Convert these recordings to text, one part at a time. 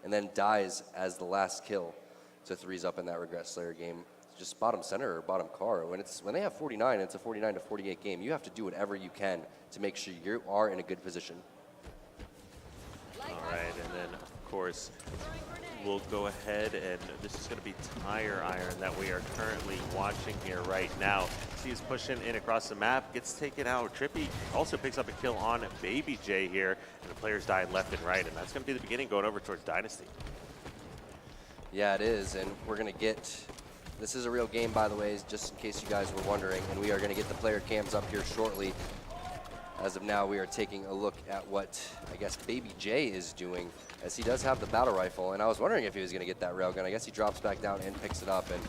and then dies as the last kill to 3s up in that Regret Slayer game. Just bottom center or bottom car. When they have 49, it's a 49 to 48 game. You have to do whatever you can to make sure you are in a good position. All right, and then of course we'll go ahead, and this is going to be Tire Iron that we are currently watching here right now. He's pushing in across the map, gets taken out. Trippy also picks up a kill on Baby J here, and the players dying left and right, and that's going to be the beginning going over towards Dynasty. Yeah, it is, and we're going to get, this is a real game, by the way, just in case you guys were wondering, and we are going to get the player cams up here shortly. As of now, we are taking a look at what, I guess, Baby J is doing, as he does have the battle rifle, and I was wondering if he was going to get that railgun. I guess he drops back down and picks it up, and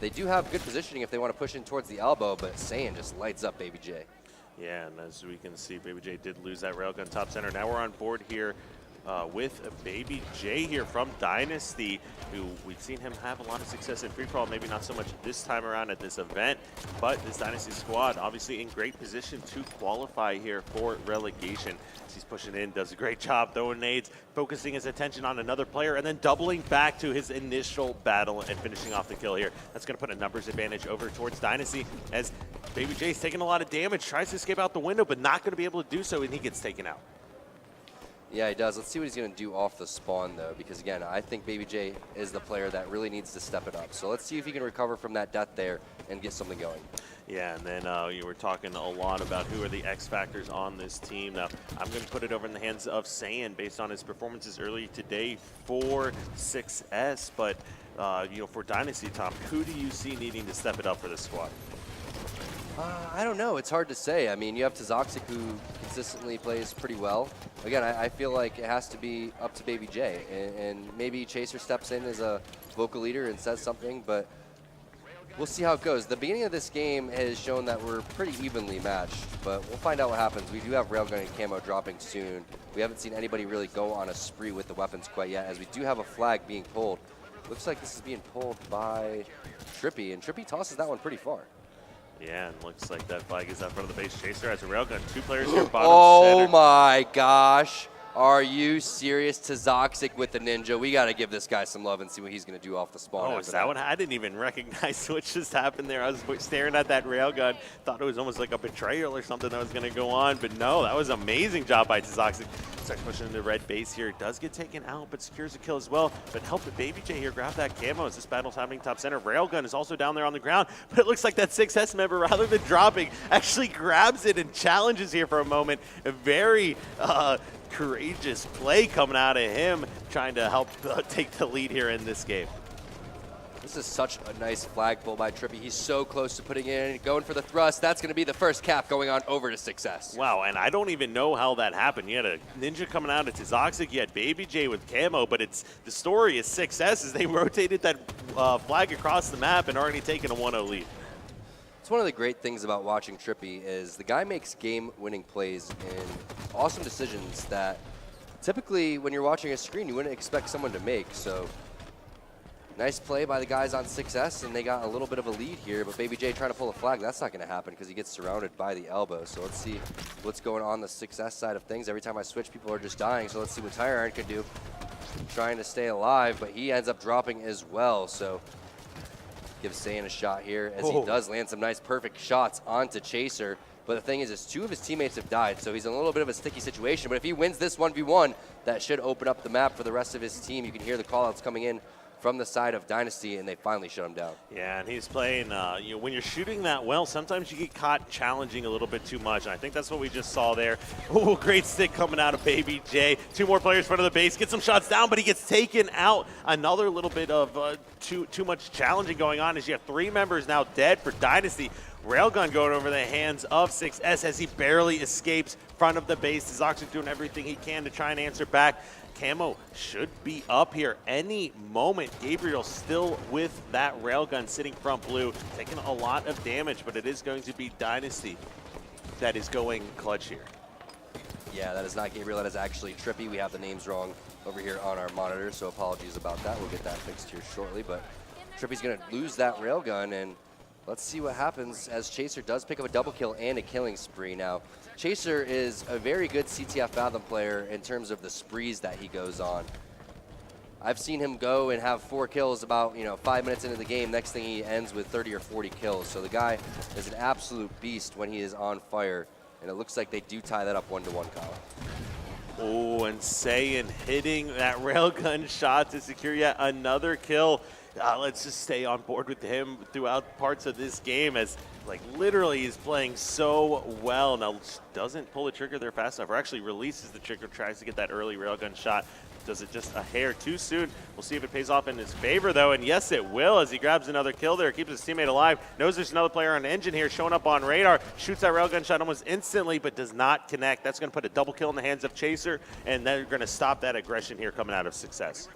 they do have good positioning if they want to push in towards the elbow, but Saiyan just lights up Baby J. Yeah, and as we can see, Baby J did lose that railgun top center. Now we're on board here with Baby J here from Dynasty, who we've seen him have a lot of success in free-for-all, maybe not so much this time around at this event, but this Dynasty squad obviously in great position to qualify here for relegation. He's pushing in, does a great job throwing nades, focusing his attention on another player, and then doubling back to his initial battle and finishing off the kill here. That's going to put a numbers advantage over towards Dynasty, as Baby J's taking a lot of damage, tries to escape out the window, but not going to be able to do so, and he gets taken out. Yeah, he does. Let's see what he's going to do off the spawn, though, because, again, I think Baby J is the player that really needs to step it up. So let's see if he can recover from that death there and get something going. Yeah, and then you were talking a lot about who are the X factors on this team. Now, I'm going to put it over in the hands of Saiyan based on his performances early today for 6S. But, you know, for Dynasty, Tom, who do you see needing to step it up for this squad? I don't know. It's hard to say. I mean, you have Toxic, who consistently plays pretty well. Again, I feel like it has to be up to Baby J. And maybe Chaser steps in as a vocal leader and says something, but we'll see how it goes. The beginning of this game has shown that we're pretty evenly matched, but we'll find out what happens. We do have Railgun and Camo dropping soon. We haven't seen anybody really go on a spree with the weapons quite yet, as we do have a flag being pulled. Looks like this is being pulled by Trippy, and Trippy tosses that one pretty far. Yeah, and looks like that flag is out front of the base. Chaser has a railgun. Two players here, bottom oh center. My gosh. Are you serious? Toxic with the ninja. We got to give this guy some love and see what he's going to do off the spawn. Oh, is that what? I didn't even recognize what just happened there. I was staring at that railgun. Thought it was almost like a betrayal or something that was going to go on. But no, that was an amazing job by Toxic. Starts pushing the red base here. Does get taken out, but secures a kill as well. But help the Baby J here grab that camo as this battle's happening top center. Railgun is also down there on the ground. But it looks like that 6S member, rather than dropping, actually grabs it and challenges here for a moment. A very courageous play coming out of him, trying to help take the lead here in this game. This is such a nice flag pull by Trippy. He's so close to putting in, going for the thrust. That's going to be the first cap going on over to 6S. Wow, and I don't even know how that happened. You had a ninja coming out of Toxic, you had Baby J with camo, but the story is 6S as they rotated that flag across the map and already taken a 1-0 lead. It's one of the great things about watching Trippy is the guy makes game-winning plays and awesome decisions that typically when you're watching a screen you wouldn't expect someone to make. So nice play by the guys on 6S, and they got a little bit of a lead here, but Baby J trying to pull a flag, that's not going to happen because he gets surrounded by the elbow. So let's see what's going on the 6S side of things. Every time I switch, people are just dying, so let's see what Tire Iron can do. Trying to stay alive, but he ends up dropping as well. So gives Saiyan a shot here as he does land some nice perfect shots onto Chaser. But the thing is two of his teammates have died, so he's in a little bit of a sticky situation. But if he wins this 1v1, that should open up the map for the rest of his team. You can hear the callouts coming in from the side of Dynasty, and they finally shut him down. Yeah, and he's playing, you know, when you're shooting that well, sometimes you get caught challenging a little bit too much, and I think that's what we just saw there. Oh, great stick coming out of Baby J. Two more players in front of the base, get some shots down, but he gets taken out. Another little bit of too much challenging going on as you have three members now dead for Dynasty. Railgun going over the hands of 6S as he barely escapes front of the base. Toxic doing everything he can to try and answer back. Camo should be up here any moment. Gabriel still with that railgun sitting front blue, taking a lot of damage, but it is going to be Dynasty that is going clutch here. Yeah, that is not Gabriel, that is actually Trippy. We have the names wrong over here on our monitor, so apologies about that. We'll get that fixed here shortly, but Trippy's gonna lose that railgun, and let's see what happens as Chaser does pick up a double kill and a killing spree. Now, Chaser is a very good CTF Fathom player in terms of the sprees that he goes on. I've seen him go and have 4 kills about 5 minutes into the game. Next thing he ends with 30 or 40 kills. So the guy is an absolute beast when he is on fire. And it looks like they do tie that up 1-1, Kyle. Oh, and Saiyan hitting that railgun shot to secure yet another kill. Let's just stay on board with him throughout parts of this game, as literally he's playing so well. Now doesn't pull the trigger there fast enough, or actually releases the trigger, tries to get that early railgun shot. Does it just a hair too soon? We'll see if it pays off in his favor, though, and yes, it will, as he grabs another kill there, keeps his teammate alive, knows there's another player on engine here showing up on radar, shoots that railgun shot almost instantly, but does not connect. That's going to put a double kill in the hands of Chaser, and they're going to stop that aggression here coming out of Success.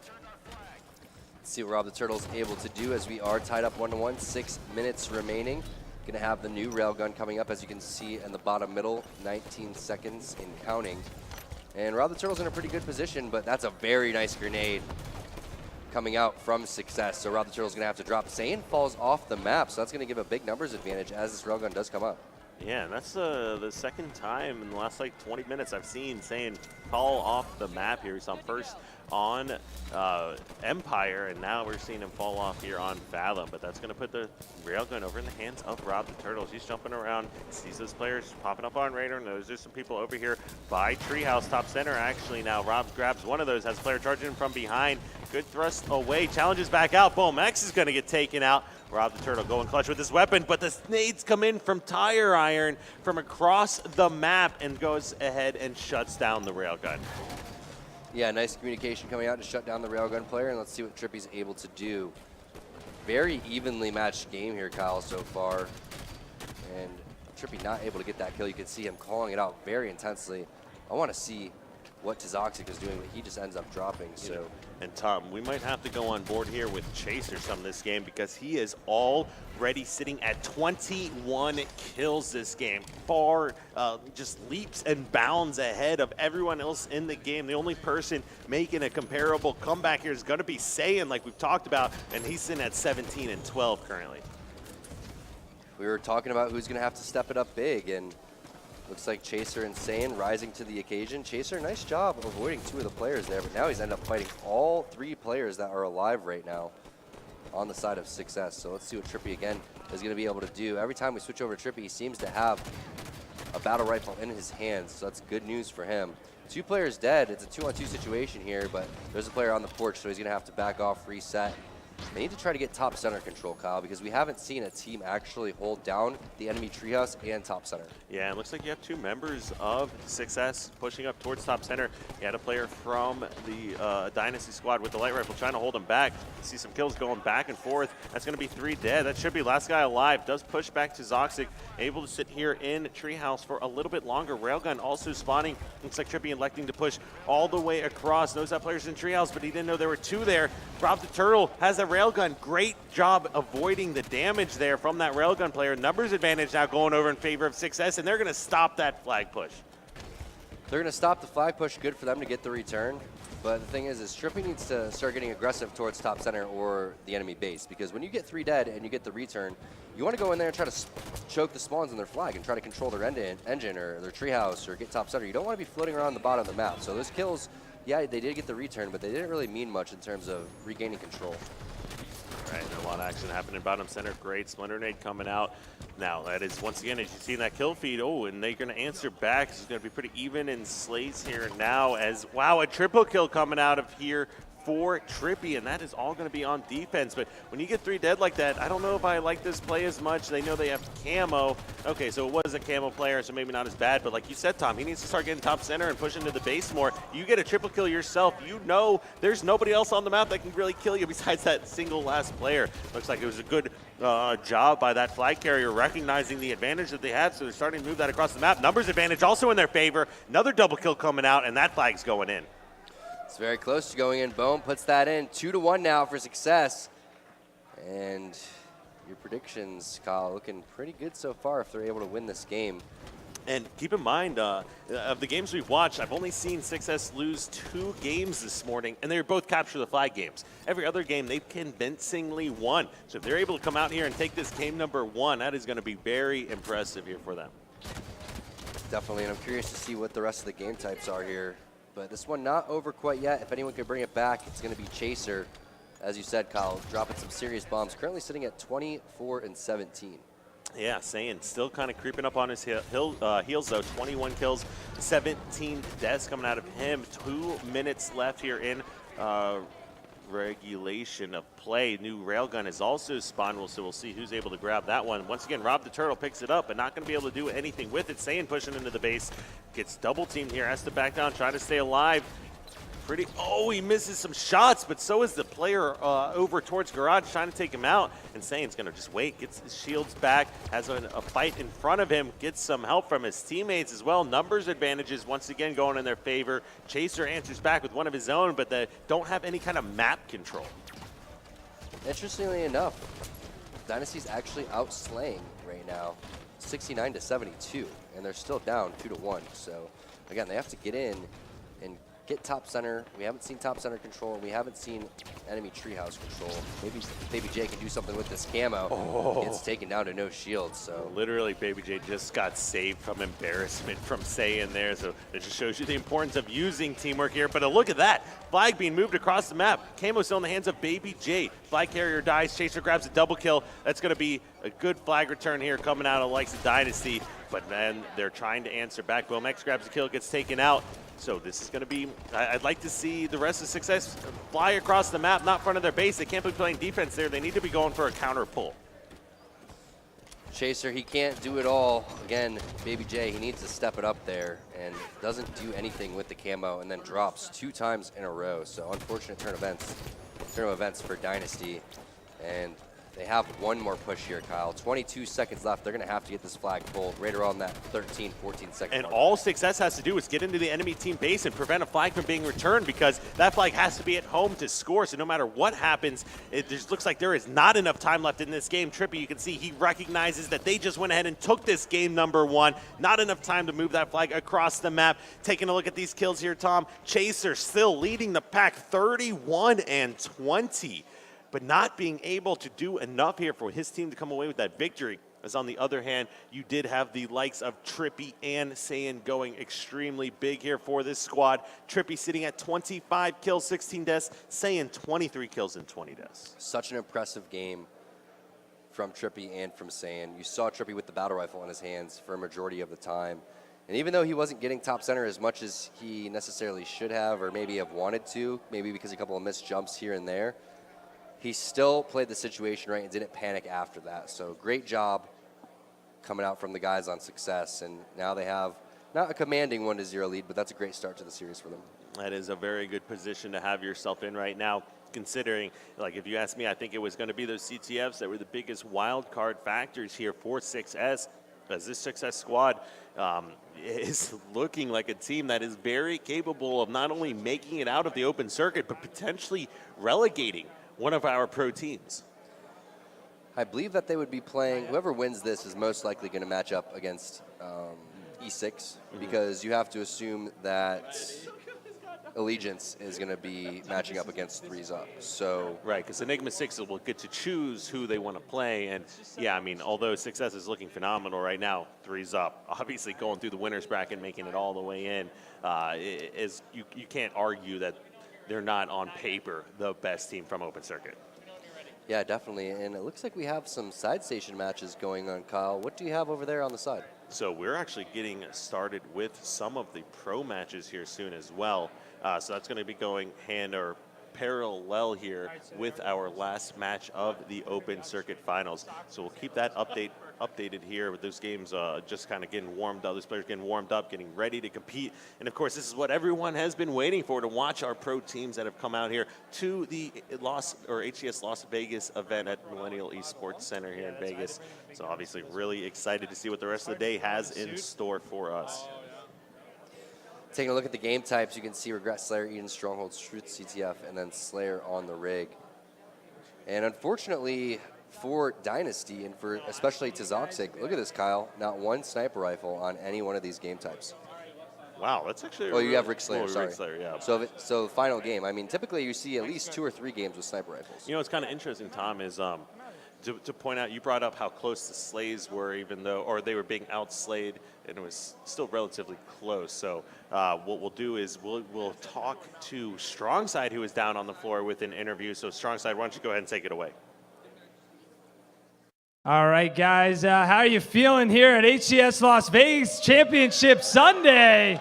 Let's see what Rob the Turtle's able to do, as we are tied up 1-1, 6 minutes remaining. Going to have the new railgun coming up, as you can see in the bottom middle, 19 seconds in counting. And Rob the Turtle's in a pretty good position, but that's a very nice grenade coming out from Success. So Rob the Turtle's going to have to drop. Saiyan falls off the map, so that's going to give a big numbers advantage as this railgun does come up. Yeah, and that's the second time in the last 20 minutes I've seen Saiyan fall off the map here. We saw him first on Empire, and now we're seeing him fall off here on Fathom. But that's going to put the railgun over in the hands of Rob the Turtles. He's jumping around, sees those players popping up on radar, knows there's some people over here by Treehouse top center. Actually, now Rob grabs one of those, has a player charging him from behind. Good thrust away, challenges back out. Boom, X is going to get taken out. Rob the Turtle going clutch with his weapon, but the nades come in from Tire Iron from across the map and goes ahead and shuts down the railgun. Yeah, nice communication coming out to shut down the railgun player, and let's see what Trippy's able to do. Very evenly matched game here, Kyle, so far. And Trippy not able to get that kill. You can see him calling it out very intensely. I want to see what Tizoxic is doing, but he just ends up dropping. So. And Tom, we might have to go on board here with Chaser some this game, because he is already sitting at 21 kills this game. Far just leaps and bounds ahead of everyone else in the game. The only person making a comparable comeback here is going to be Saiyan, like we've talked about, and he's sitting at 17 and 12 currently. We were talking about who's going to have to step it up big, and looks like Chaser and Saiyan rising to the occasion. Chaser, nice job avoiding 2 of the players there, but now he's ended up fighting all 3 players that are alive right now on the side of Success. So let's see what Trippy again is going to be able to do. Every time we switch over to Trippy, he seems to have a battle rifle in his hands, so that's good news for him. 2 players dead. It's a 2-on-2 situation here, but there's a player on the porch, so he's going to have to back off, reset. They need to try to get top center control, Kyle, because we haven't seen a team actually hold down the enemy treehouse and top center. Yeah, it looks like you have 2 members of Success pushing up towards top center. You had a player from the Dynasty squad with the light rifle trying to hold him back. You see some kills going back and forth. That's going to be 3 dead. That should be last guy alive. Does push back to Zoxic, able to sit here in treehouse for a little bit longer. Railgun also spawning. Looks like Trippy electing to push all the way across. Knows that player's in treehouse, but he didn't know there were 2 there. Rob the Turtle has that railgun. Great job avoiding the damage there from that railgun player. Numbers advantage now going over in favor of Success, and they're going to stop that flag push. They're going to stop the flag push. Good for them to get the return. But the thing is Trippy needs to start getting aggressive towards top center or the enemy base, because when you get 3 dead and you get the return, you want to go in there and try to choke the spawns on their flag and try to control their engine or their treehouse or get top center. You don't want to be floating around the bottom of the map. So those kills, yeah, they did get the return, but they didn't really mean much in terms of regaining control. Right, and a lot of action happening bottom center. Great Splinter Nade coming out. Now, that is, once again, as you see that kill feed, and they're going to answer back. It's going to be pretty even in slates here now as, wow, a triple kill coming out of here for Trippy, and that is all going to be on defense. But when you get 3 dead like that, I don't know if I like this play as much. They know they have camo. Okay, so it was a camo player, so maybe not as bad. But like you said, Tom, he needs to start getting top center and push into the base more. You get a triple kill yourself, you know there's nobody else on the map that can really kill you besides that single last player. Looks like it was a good job by that flag carrier recognizing the advantage that they had, so they're starting to move that across the map. Numbers advantage also in their favor. Another double kill coming out, and that flag's going in. It's very close to going in. Boom puts that in. 2-1 now for Success. And your predictions, Kyle, looking pretty good so far if they're able to win this game. And keep in mind, of the games we've watched, I've only seen Success lose 2 games this morning, and they're both capture the flag games. Every other game, they've convincingly won. So if they're able to come out here and take this game number 1, that is going to be very impressive here for them. Definitely, and I'm curious to see what the rest of the game types are here. But this one not over quite yet. If anyone could bring it back, it's going to be Chaser. As you said, Kyle, dropping some serious bombs. Currently sitting at 24-17. Yeah, Saiyan still kind of creeping up on his heels, though. 21 kills, 17 deaths coming out of him. 2 minutes left here in regulation of play. New railgun is also spawned, so we'll see who's able to grab that one. Once again, Rob the Turtle picks it up, but not going to be able to do anything with it. Saiyan pushing into the base, gets double teamed here, has to back down, trying to stay alive. Oh, he misses some shots, but so is the player over towards Garage trying to take him out. And Saiyin's going to just wait, gets his shields back, has a fight in front of him, gets some help from his teammates as well. Numbers advantages once again going in their favor. Chaser answers back with one of his own, but they don't have any kind of map control. Interestingly enough, Dynasty's actually outslaying right now, 69-72, and they're still down 2-1. So again, they have to get in and get top center. We haven't seen top center control, and we haven't seen enemy treehouse control. Maybe Baby J can do something with this camo. Oh. Gets taken down to no shield. So literally, Baby J just got saved from embarrassment from Saiyan there. So it just shows you the importance of using teamwork here. But look at that. Flag being moved across the map. Camo still in the hands of Baby J. Flag carrier dies. Chaser grabs a double kill. That's going to be a good flag return here coming out of the likes of Dynasty. But then they're trying to answer back. Wilmex grabs a kill, gets taken out. So this is going to be, I'd like to see the rest of Success fly across the map, not in front of their base. They can't be playing defense there. They need to be going for a counter pull. Chaser, he can't do it all. Again, Baby J, he needs to step it up there and doesn't do anything with the camo and then drops 2 times in a row. So unfortunate turn of events for Dynasty. And they have one more push here, Kyle. 22 seconds left. They're going to have to get this flag pulled right around that 13, 14 second And mark. all Success has to do is get into the enemy team base and prevent a flag from being returned, because that flag has to be at home to score. So no matter what happens, it just looks like there is not enough time left in this game. Trippy, you can see he recognizes that they just went ahead and took this game number 1. Not enough time to move that flag across the map. Taking a look at these kills here, Tom. Chaser still leading the pack 31-20. But not being able to do enough here for his team to come away with that victory. As on the other hand, you did have the likes of Trippy and Saiyan going extremely big here for this squad. Trippy sitting at 25 kills, 16 deaths. Saiyan 23 kills and 20 deaths. Such an impressive game from Trippy and from Saiyan. You saw Trippy with the battle rifle in his hands for a majority of the time. And even though he wasn't getting top center as much as he necessarily should have or maybe have wanted to, maybe because a couple of missed jumps here and there, he still played the situation right and didn't panic after that. So great job coming out from the guys on Success. And now they have not a commanding 1-0 lead, but that's a great start to the series for them. That is a very good position to have yourself in right now, considering, like, if you ask me, I think it was going to be those CTFs that were the biggest wild card factors here for Success, as this Success squad is looking like a team that is very capable of not only making it out of the open circuit, but potentially relegating one of our pro teams. I believe that they would be playing, whoever wins this is most likely going to match up against E6, because you have to assume that Allegiance is going to be matching up against Threes Up. So right, because Enigma 6 will get to choose who they want to play. And yeah, I mean, although Success is looking phenomenal right now, Threes Up obviously going through the winner's bracket, making it all the way in, is you can't argue that they're not on paper the best team from Open Circuit. yeah, definitely. And it looks like we have some side station matches going on, Kyle. What do you have over there on the side? So we're actually getting started with some of the pro matches here soon as well. So that's going to be going hand or parallel here with our last match of the Open Circuit Finals. So we'll keep that updated here with those games just kind of getting warmed up, those players getting warmed up, getting ready to compete. And of course, this is what everyone has been waiting for, to watch our pro teams that have come out here to the HCS Las Vegas event at Millennial Esports Center here in Vegas. So obviously really excited to see what the rest of the day has in store for us. Taking a look at the game types, you can see Regret, Slayer, Eden, Stronghold, Truth, CTF, and then Slayer on the rig. And unfortunately for Dynasty, and for especially Tzoxic, look at this, Kyle. Not one sniper rifle on any one of these game types. Wow, that's actually. Oh, you have Rick Slayer. Oh, Sorry. Rick Slayer, yeah. So final game. I mean, typically you see at least 2 or 3 games with sniper rifles. You know, what's kind of interesting, Tom, is to point out, you brought up how close the slays were, even though, or they were being outslayed, and it was still relatively close. So what we'll do is we'll talk to Strongside, who is down on the floor with an interview. So Strongside, why don't you go ahead and take it away? All right, guys, how are you feeling here at HCS Las Vegas Championship Sunday?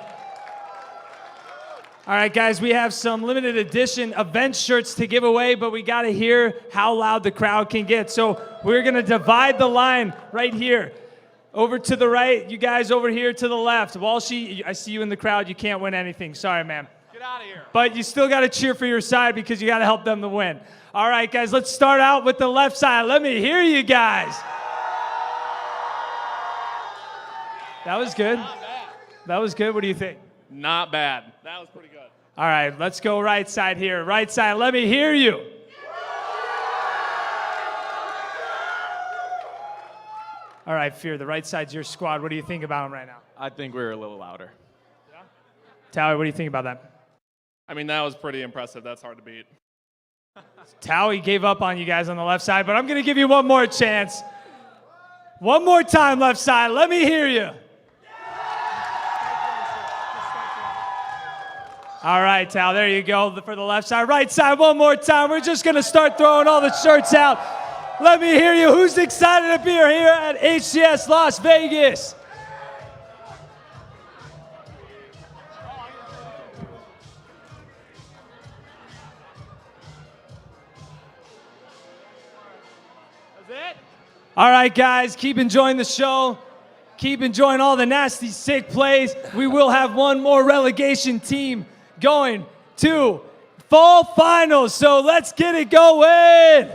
All right, guys, we have some limited edition event shirts to give away, but we got to hear how loud the crowd can get. So we're going to divide the line right here. Over to the right, you guys over here to the left. Walshy, I see you in the crowd. You can't win anything. Sorry, man. Get out of here. But you still got to cheer for your side because you got to help them to win. All right, guys, let's start out with the left side. Let me hear you guys. That was good. Not bad. That was good. What do you think? Not bad. That was pretty good. All right, let's go right side here. Right side, let me hear you. All right, Fear, the right side's your squad. What do you think about them right now? I think we were a little louder. Yeah? Towie, what do you think about that? I mean, that was pretty impressive. That's hard to beat. Towie gave up on you guys on the left side, but I'm going to give you one more chance. One more time, left side. Let me hear you. All right, Tal, there you go for the left side. Right side, one more time. We're just going to start throwing all the shirts out. Let me hear you. Who's excited to be here at HCS Las Vegas? That's it? All right, guys, keep enjoying the show. Keep enjoying all the nasty, sick plays. We will have one more relegation team going to fall finals, so let's get it going.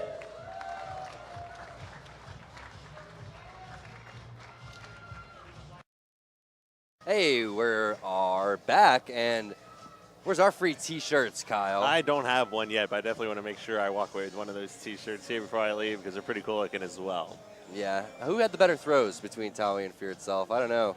Hey, we are back, and where's our free T-shirts, Kyle? I don't have one yet, but I definitely want to make sure I walk away with one of those T-shirts here before I leave because they're pretty cool looking as well. Yeah. Who had the better throws between Towie and Fear itself? I don't know.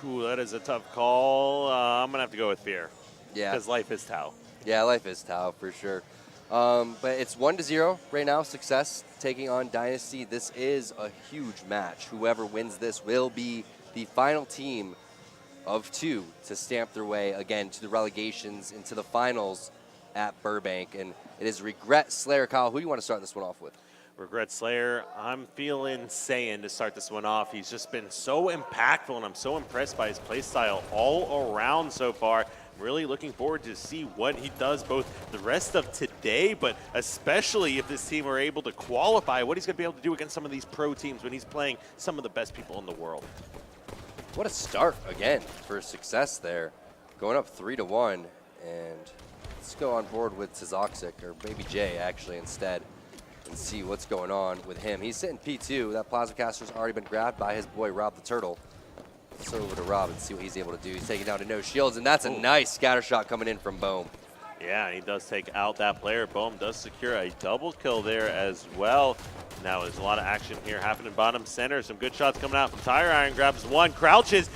Ooh, that is a tough call. I'm going to have to go with Fear. Yeah. Because life is Tau. Yeah, life is Tau for sure. But it's 1-0 right now. Success taking on Dynasty. This is a huge match. Whoever wins this will be the final team of 2 to stamp their way again to the relegations into the finals at Burbank. And it is Regret Slayer. Kyle, who do you want to start this one off with? Regret Slayer, I'm feeling Saiyan to start this one off. He's just been so impactful, and I'm so impressed by his play style all around so far. I'm really looking forward to see what he does both the rest of today, but especially if this team are able to qualify, what he's going to be able to do against some of these pro teams when he's playing some of the best people in the world. What a start again for success there. Going up 3-1, and let's go on board with Tizoxic, or maybe Jay actually instead, and see what's going on with him. He's sitting P2. That plasma caster's already been grabbed by his boy Rob the Turtle. Let's over to Rob and see what he's able to do. He's taking down to no shields, and that's a nice scatter shot coming in from Bohm. Yeah, he does take out that player. Bohm does secure a double kill there as well. Now there's a lot of action here happening bottom center. Some good shots coming out from Tire Iron. Grabs one, crouches,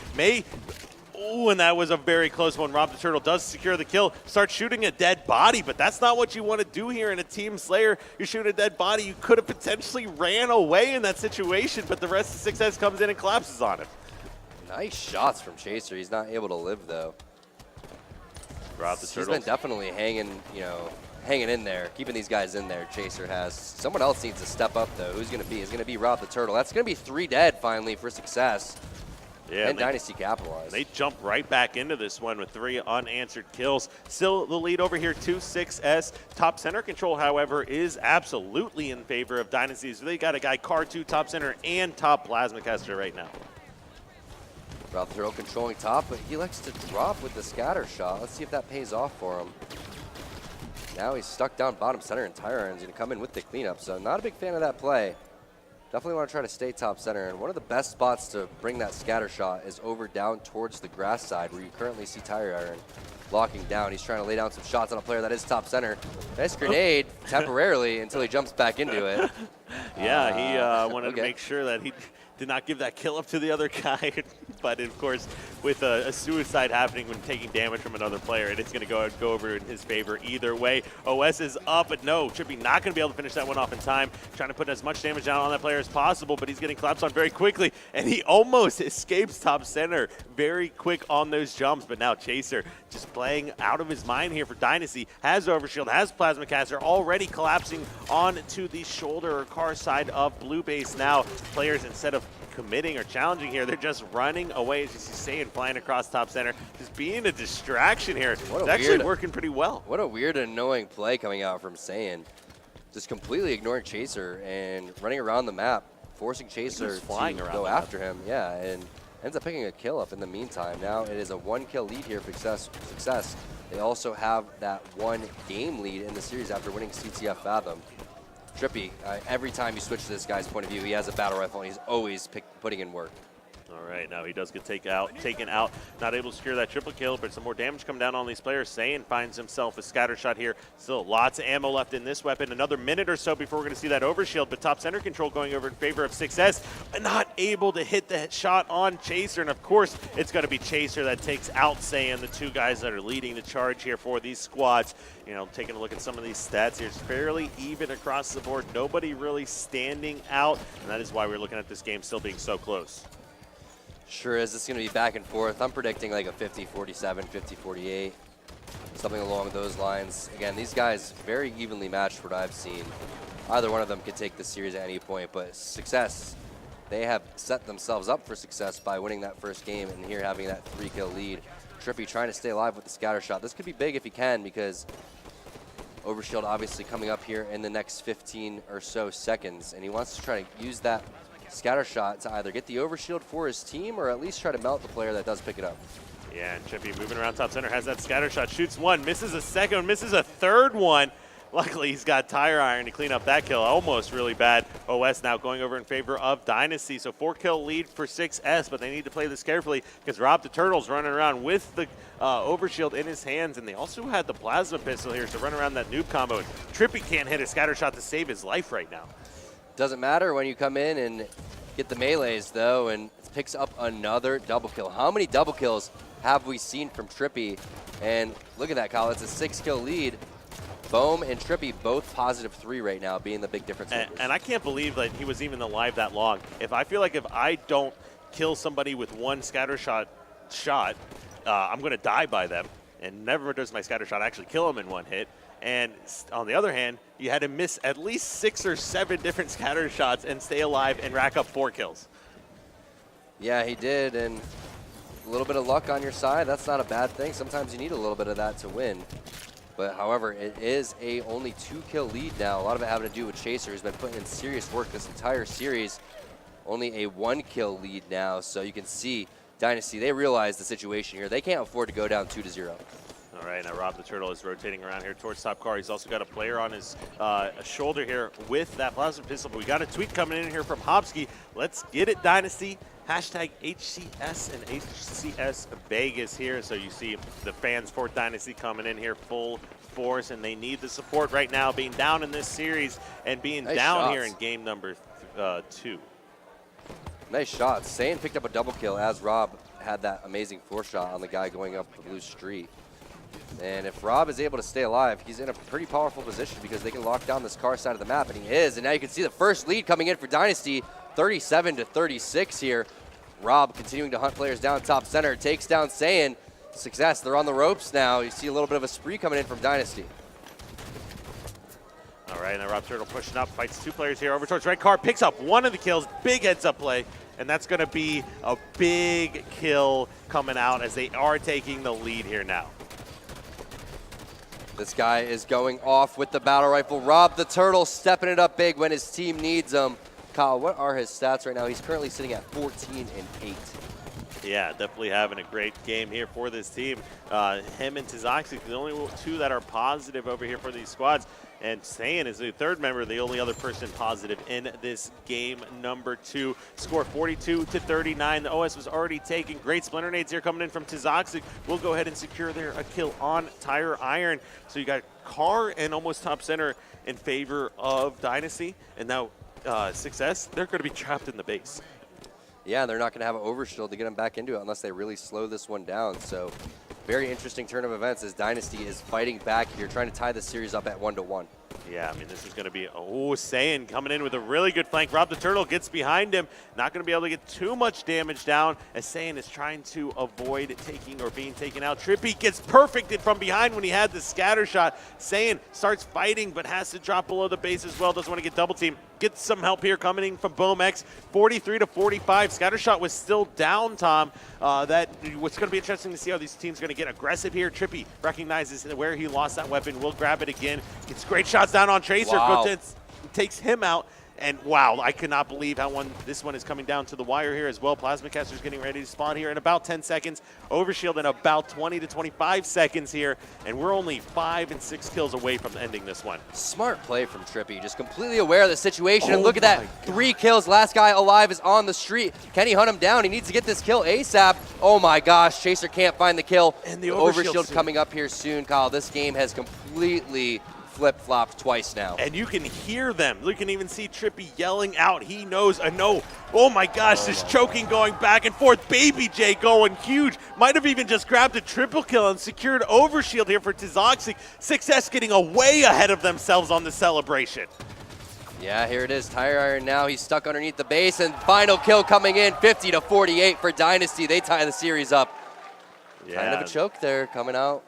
ooh, and that was a very close one. Rob the Turtle does secure the kill, starts shooting a dead body, but that's not what you want to do here in a team Slayer. You shoot a dead body, you could have potentially ran away in that situation, but the rest of Success comes in and collapses on it. Nice shots from Chaser. He's not able to live, though. Rob the Turtle. He's been definitely hanging in there, keeping these guys in there. Chaser has. Someone else needs to step up, though. Who's going to be? It's going to be Rob the Turtle. That's going to be 3 dead, finally, for Success. Yeah, and Dynasty capitalized. They jump right back into this one with 3 unanswered kills. Still the lead over here, 2-6S. Top center control, however, is absolutely in favor of Dynasty. So they got a guy Car2 top center and top plasma caster right now. Rob the Turtle controlling top, but he likes to drop with the scatter shot. Let's see if that pays off for him. Now he's stuck down bottom center, and Tire Iron's going to come in with the cleanup. So not a big fan of that play. Definitely want to try to stay top center, and one of the best spots to bring that scatter shot is over down towards the grass side where you currently see Tire Iron locking down. He's trying to lay down some shots on a player that is top center. Nice grenade temporarily until he jumps back into it. Yeah, he wanted to make sure that he did not give that kill up to the other guy, but of course, with a suicide happening when taking damage from another player, it's going to go over in his favor either way. OS is up, but no, Trippy not going to be able to finish that one off in time. Trying to put as much damage down on that player as possible, but he's getting collapsed on very quickly, and he almost escapes top center very quick on those jumps. But now Chaser just playing out of his mind here for Dynasty. Has Overshield, has Plasma Caster, already collapsing onto the shoulder or car side of blue base now. Players, instead of committing or challenging here, they're just running away, as you see Saiyan flying across top center, just being a distraction here. It's actually working pretty well. What a weird and annoying play coming out from Saiyan. Just completely ignoring Chaser and running around the map, forcing Chaser to go after him. Yeah, and ends up picking a kill up in the meantime. Now it is a 1-kill lead here for Success. They also have that 1 game lead in the series after winning CTF Fathom. Trippy, every time you switch to this guy's point of view, he has a battle rifle and he's always putting in work. All right, now he does get taken out, not able to secure that triple kill, but some more damage coming down on these players. Saiyan finds himself a scatter shot here. Still lots of ammo left in this weapon. Another minute or so before we're going to see that overshield, but top center control going over in favor of 6S. Not able to hit the shot on Chaser, and of course, it's going to be Chaser that takes out Saiyan, the 2 guys that are leading the charge here for these squads. You know, taking a look at some of these stats here, it's fairly even across the board. Nobody really standing out, and that is why we're looking at this game still being so close. Sure is. It's going to be back and forth. I'm predicting like a 50-47, 50-48, something along those lines. Again, these guys very evenly matched what I've seen. Either one of them could take this series at any point, but Success, they have set themselves up for success by winning that first game and here having that 3-kill lead. Trippy trying to stay alive with the scatter shot. This could be big if he can, because Overshield obviously coming up here in the next 15 or so seconds, and he wants to try to use that scatter shot to either get the overshield for his team or at least try to melt the player that does pick it up. Yeah, and Trippy moving around top center, has that scatter shot, shoots one, misses a second, misses a third one. Luckily, he's got tire iron to clean up that kill. Almost really bad. OS now going over in favor of Dynasty. So 4-kill lead for 6S, but they need to play this carefully because Rob the Turtle's running around with the overshield in his hands, and they also had the plasma pistol here to run around that noob combo. And Trippy can't hit a scatter shot to save his life right now. Doesn't matter when you come in and get the melees, though, and picks up another double kill. How many double kills have we seen from Trippy? And look at that, Kyle. It's a 6-kill lead. Bohm and Trippy both +3 right now, being the big difference. And I can't believe that he was even alive that long. If I feel like if I don't kill somebody with one scatter shot, I'm going to die by them. And never does my scatter shot actually kill him in one hit. And on the other hand, you had to miss at least 6 or 7 different scatter shots and stay alive and rack up 4 kills. Yeah, he did, and a little bit of luck on your side, that's not a bad thing. Sometimes you need a little bit of that to win. But however, it is a only 2-kill lead now. A lot of it having to do with Chaser, who's been putting in serious work this entire series. Only a 1-kill lead now, so you can see Dynasty, they realize the situation here. They can't afford to go down 2-0. All right, now Rob the Turtle is rotating around here towards top car. He's also got a player on his shoulder here with that plasma pistol. But we got a tweet coming in here from Hopsky. Let's get it, Dynasty. Hashtag HCS and HCS Vegas here. So you see the fans for Dynasty coming in here full force, and they need the support right now, being down in this series and being down here in game number 2. Nice shots. Saiyan picked up a double kill as Rob had that amazing 4-shot on the guy going up the blue street. And if Rob is able to stay alive, he's in a pretty powerful position because they can lock down this car side of the map, and he is. And now you can see the first lead coming in for Dynasty, 37-36 here. Rob continuing to hunt players down top center, takes down Saiyan. Success, they're on the ropes now. You see a little bit of a spree coming in from Dynasty. All right, now Rob Turtle pushing up, fights 2 players here over towards red car, picks up one of the kills, big heads-up play, and that's going to be a big kill coming out as they are taking the lead here now. This guy is going off with the battle rifle. Rob the Turtle stepping it up big when his team needs him. Kyle, what are his stats right now? He's currently sitting at 14-8. Yeah, definitely having a great game here for this team. Him and Tizoxic, the only 2 that are positive over here for these squads. And Saiyan is the 3rd member, the only other person positive in this game number 2. Score 42-39. The OS was already taken. Great splinter nades here coming in from Tizoxic. We'll go ahead and secure there a kill on Tire Iron. So you got Car and almost top center in favor of Dynasty. And now Success, they're going to be trapped in the base. Yeah, they're not going to have an overshield to get them back into it unless they really slow this one down. So very interesting turn of events as Dynasty is fighting back here, trying to tie the series up at 1-1. Yeah, I mean, this is going to be, Saiyan coming in with a really good flank. Rob the Turtle gets behind him. Not going to be able to get too much damage down as Saiyan is trying to avoid taking or being taken out. Trippy gets perfected from behind when he had the scatter shot. Saiyan starts fighting but has to drop below the base as well. Doesn't want to get double teamed. Gets some help here coming in from BoomX. 43-45. Scatter shot was still down, Tom. What's going to be interesting to see how these teams are going to get aggressive here. Trippy recognizes where he lost that weapon. Will grab it again. Gets great shots down on Tracer. Wow. Takes him out. And wow, I could not believe how this one is coming down to the wire here as well. Plasma Caster's getting ready to spawn here in about 10 seconds. Overshield in about 20 to 25 seconds here. And we're only 5 and 6 kills away from ending this one. Smart play from Trippy, just completely aware of the situation. And look at that, 3 kills. Last guy alive is on the street. Can he hunt him down? He needs to get this kill ASAP. Oh my gosh, Chaser can't find the kill. And the overshield coming up here soon, Kyle. This game has completely flip-flopped twice now. And you can hear them. You can even see Trippy yelling out. He knows a no. Oh my gosh, this choking going back and forth. Baby J going huge. Might have even just grabbed a triple kill and secured overshield here for Tizoxic. 6S getting way ahead of themselves on the celebration. Yeah, here it is. Tire Iron now. He's stuck underneath the base, and final kill coming in, 50-48 for Dynasty. They tie the series up. Yeah. Kind of a choke there coming out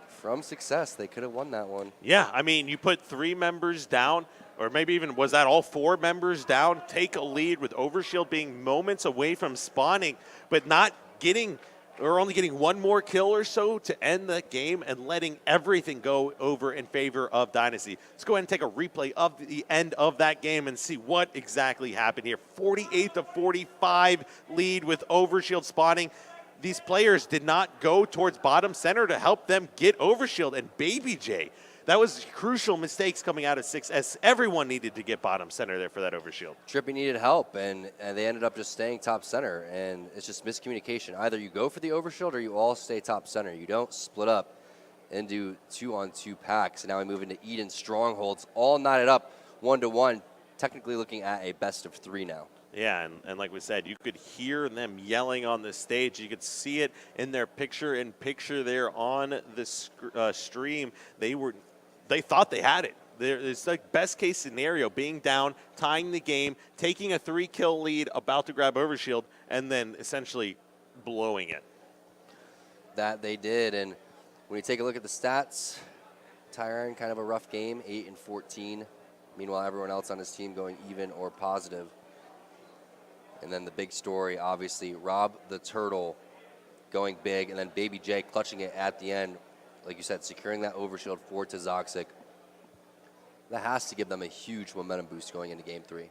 from Success. They could have won that one. Yeah, I mean, you put 3 members down, or maybe even, was that all 4 members down? Take a lead with Overshield being moments away from spawning, but not getting, or only getting 1 more kill or so to end the game and letting everything go over in favor of Dynasty. Let's go ahead and take a replay of the end of that game and see what exactly happened here. 48-45 lead with Overshield spawning. These players did not go towards bottom center to help them get Overshield. And Baby J, that was crucial mistakes coming out of 6S. Everyone needed to get bottom center there for that Overshield. Trippy needed help, and they ended up just staying top center. And it's just miscommunication. Either you go for the Overshield or you all stay top center. You don't split up and do 2-on-2 packs. And now we move into Eden Strongholds, all knotted up 1-1, technically looking at a best of 3 now. Yeah, and like we said, you could hear them yelling on the stage. You could see it in their picture-in-picture there on the stream. They thought they had it. It's like best case scenario, being down, tying the game, taking a 3-kill lead, about to grab Overshield, and then essentially blowing it. That they did, and when you take a look at the stats, Tire Iron kind of a rough game, 8-14. Meanwhile, everyone else on his team going even or positive. And then the big story, obviously, Rob the Turtle going big, and then Baby J clutching it at the end. Like you said, securing that overshield for Tizoxic. That has to give them a huge momentum boost going into Game 3.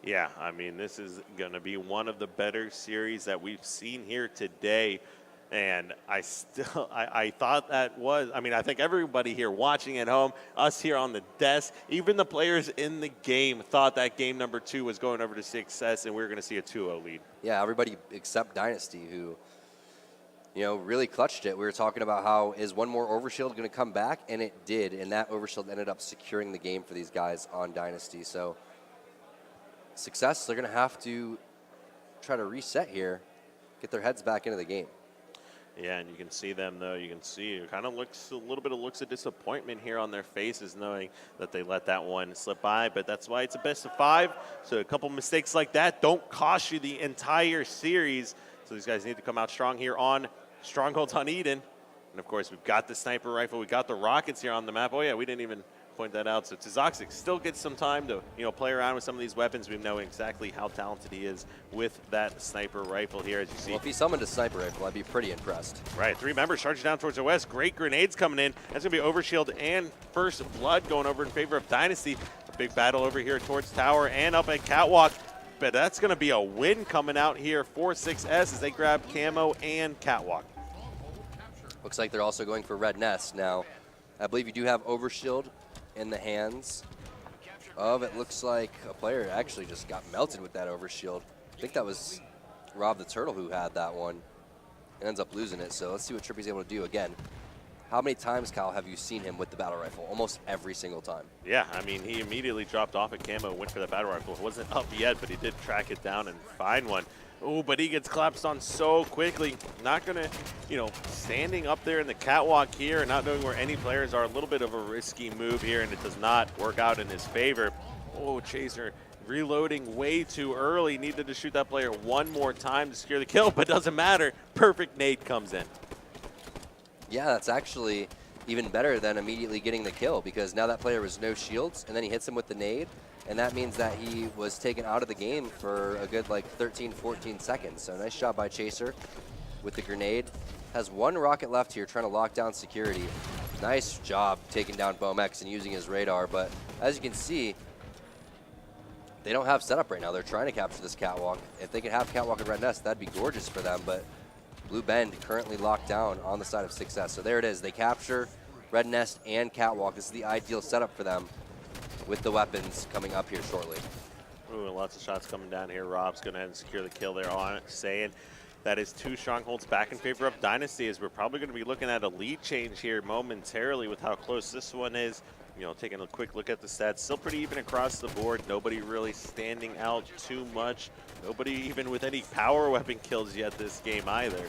Yeah, I mean, this is going to be one of the better series that we've seen here today. And I thought that was, I mean, I think everybody here watching at home, us here on the desk, even the players in the game thought that game number 2 was going over to Success and we were going to see a 2-0 lead. Yeah, everybody except Dynasty, who, you know, really clutched it. We were talking about how is one more overshield going to come back, and it did. And that overshield ended up securing the game for these guys on Dynasty. So Success, they're going to have to try to reset here, get their heads back into the game. Yeah, and you can see them, though. You can see it kind of looks a little bit of looks of disappointment here on their faces, knowing that they let that one slip by. But that's why it's a best of 5. So a couple mistakes like that don't cost you the entire series. So these guys need to come out strong here on Strongholds on Eden. And, of course, we've got the sniper rifle. We got the rockets here on the map. Oh, yeah, we didn't even point that out. So Tizoxic still gets some time to, you know, play around with some of these weapons. We know exactly how talented he is with that sniper rifle here, as you see. Well, if he summoned a sniper rifle, I'd be pretty impressed. Right, 3 members charging down towards the west. Great grenades coming in. That's going to be Overshield and First Blood going over in favor of Dynasty. A big battle over here towards Tower and up at Catwalk. But that's going to be a win coming out here for 6S as they grab Camo and Catwalk. Looks like they're also going for Red Nest. Now, I believe you do have Overshield in the hands of, it looks like a player actually just got melted with that Overshield. I think that was Rob the Turtle who had that one and ends up losing it. So let's see what Trippy's able to do. Again, how many times, Kyle, have you seen him with the battle rifle? Almost every single time. Yeah, I mean, he immediately dropped off at camo, went for the battle rifle. It wasn't up yet, but he did track it down and find one. Oh, but he gets collapsed on so quickly. Not going to, you know, standing up there in the catwalk here and not knowing where any players are, a little bit of a risky move here, and it does not work out in his favor. Oh, Chaser reloading way too early. Needed to shoot that player one more time to secure the kill, but doesn't matter. Perfect nade comes in. Yeah, that's actually even better than immediately getting the kill, because now that player was no shields, and then he hits him with the nade, and that means that he was taken out of the game for a good like 13, 14 seconds. So nice shot by Chaser with the grenade. Has one rocket left here trying to lock down security. Nice job taking down BoMX and using his radar, but as you can see, they don't have setup right now. They're trying to capture this catwalk. If they could have catwalk and Red Nest, that'd be gorgeous for them, but Blue Bend currently locked down on the side of Success. So there it is. They capture Red Nest and catwalk. This is the ideal setup for them with the weapons coming up here shortly. Ooh, and lots of shots coming down here. Rob's going to secure the kill there on it, saying that is 2 strongholds back in favor of Dynasty, as we're probably going to be looking at a lead change here momentarily with how close this one is. You know, taking a quick look at the stats, still pretty even across the board. Nobody really standing out too much. Nobody even with any power weapon kills yet this game either.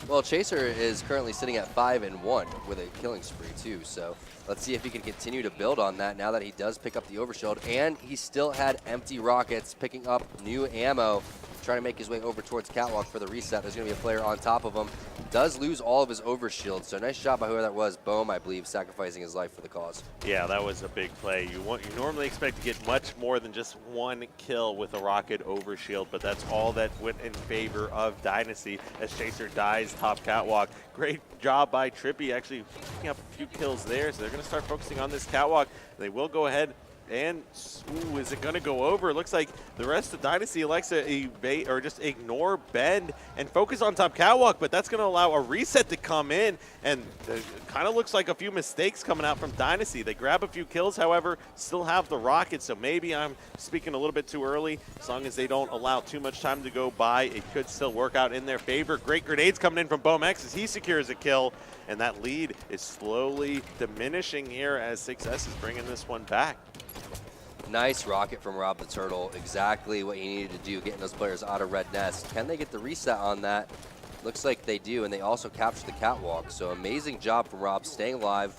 Well, Chaser is currently sitting at 5-1 with a killing spree too, so let's see if he can continue to build on that now that he does pick up the overshield, and he still had empty rockets, picking up new ammo, trying to make his way over towards catwalk for the reset. There's going to be a player on top of him. Does lose all of his overshield, so nice shot by whoever that was. Bohm, I believe, sacrificing his life for the cause. Yeah, that was a big play. You normally expect to get much more than just one kill with a rocket overshield, but that's all that went in favor of Dynasty as Chaser dies top catwalk. Great job by Trippy, actually picking up a few kills there, so they're going to start focusing on this catwalk. They will go ahead and, ooh, is it going to go over? It looks like the rest of Dynasty elects to evade or just ignore Bend and focus on top catwalk, but that's going to allow a reset to come in, and it kind of looks like a few mistakes coming out from Dynasty. They grab a few kills, however, still have the rocket, so maybe I'm speaking a little bit too early. As long as they don't allow too much time to go by, it could still work out in their favor. Great grenades coming in from BoMX as he secures a kill, and that lead is slowly diminishing here as Success is bringing this one back. Nice rocket from Rob the Turtle. Exactly what he needed to do, getting those players out of Red Nest. Can they get the reset on that? Looks like they do, and they also capture the catwalk. So amazing job from Rob, staying alive,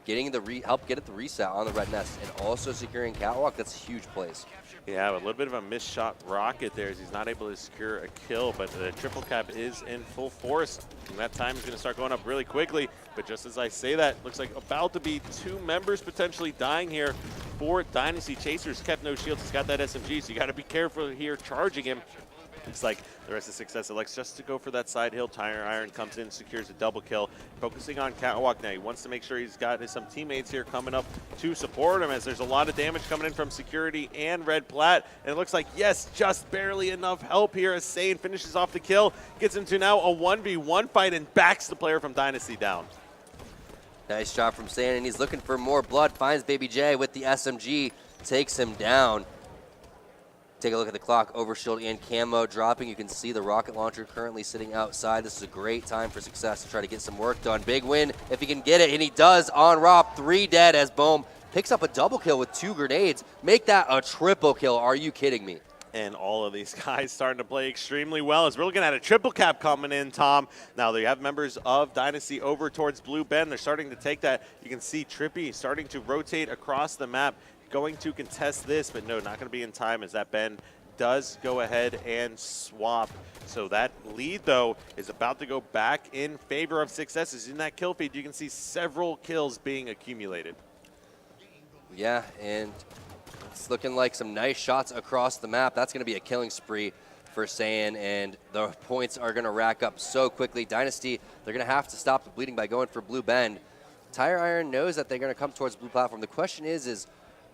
getting the help get at the reset on the Red Nest, and also securing catwalk. That's a huge place. Yeah, a little bit of a missed shot rocket there as he's not able to secure a kill, but the triple cap is in full force. And that time is going to start going up really quickly. But just as I say that, looks like about to be 2 members potentially dying here for Dynasty. Chaser's kept no shields. He's got that SMG, so you got to be careful here charging him. Looks like the rest of Success elects just to go for that side hill. Tire Iron comes in, secures a double kill. Focusing on catwalk now. He wants to make sure he's got some teammates here coming up to support him, as there's a lot of damage coming in from security and Red Plat. And it looks like, yes, just barely enough help here as Sane finishes off the kill. Gets into now a 1v1 fight and backs the player from Dynasty down. Nice shot from Sane, and he's looking for more blood. Finds Baby J with the SMG, takes him down. Take a look at the clock, overshield and camo dropping. You can see the rocket launcher currently sitting outside. This is a great time for Success to try to get some work done. Big win if he can get it, and he does on Rob. 3 dead as Bohm picks up a double kill with 2 grenades. Make that a triple kill. Are you kidding me? And all of these guys starting to play extremely well as we're looking at a triple cap coming in, Tom. Now they have members of Dynasty over towards Blue Bend. They're starting to take that. You can see Trippy starting to rotate across the map, going to contest this, but no, not going to be in time as that Bend does go ahead and swap. So that lead, though, is about to go back in favor of Successes. In that kill feed, you can see several kills being accumulated. Yeah, and it's looking like some nice shots across the map. That's going to be a killing spree for Saiyan, and the points are going to rack up so quickly. Dynasty, they're going to have to stop the bleeding by going for Blue Bend. Tire Iron knows that they're going to come towards Blue Platform. The question is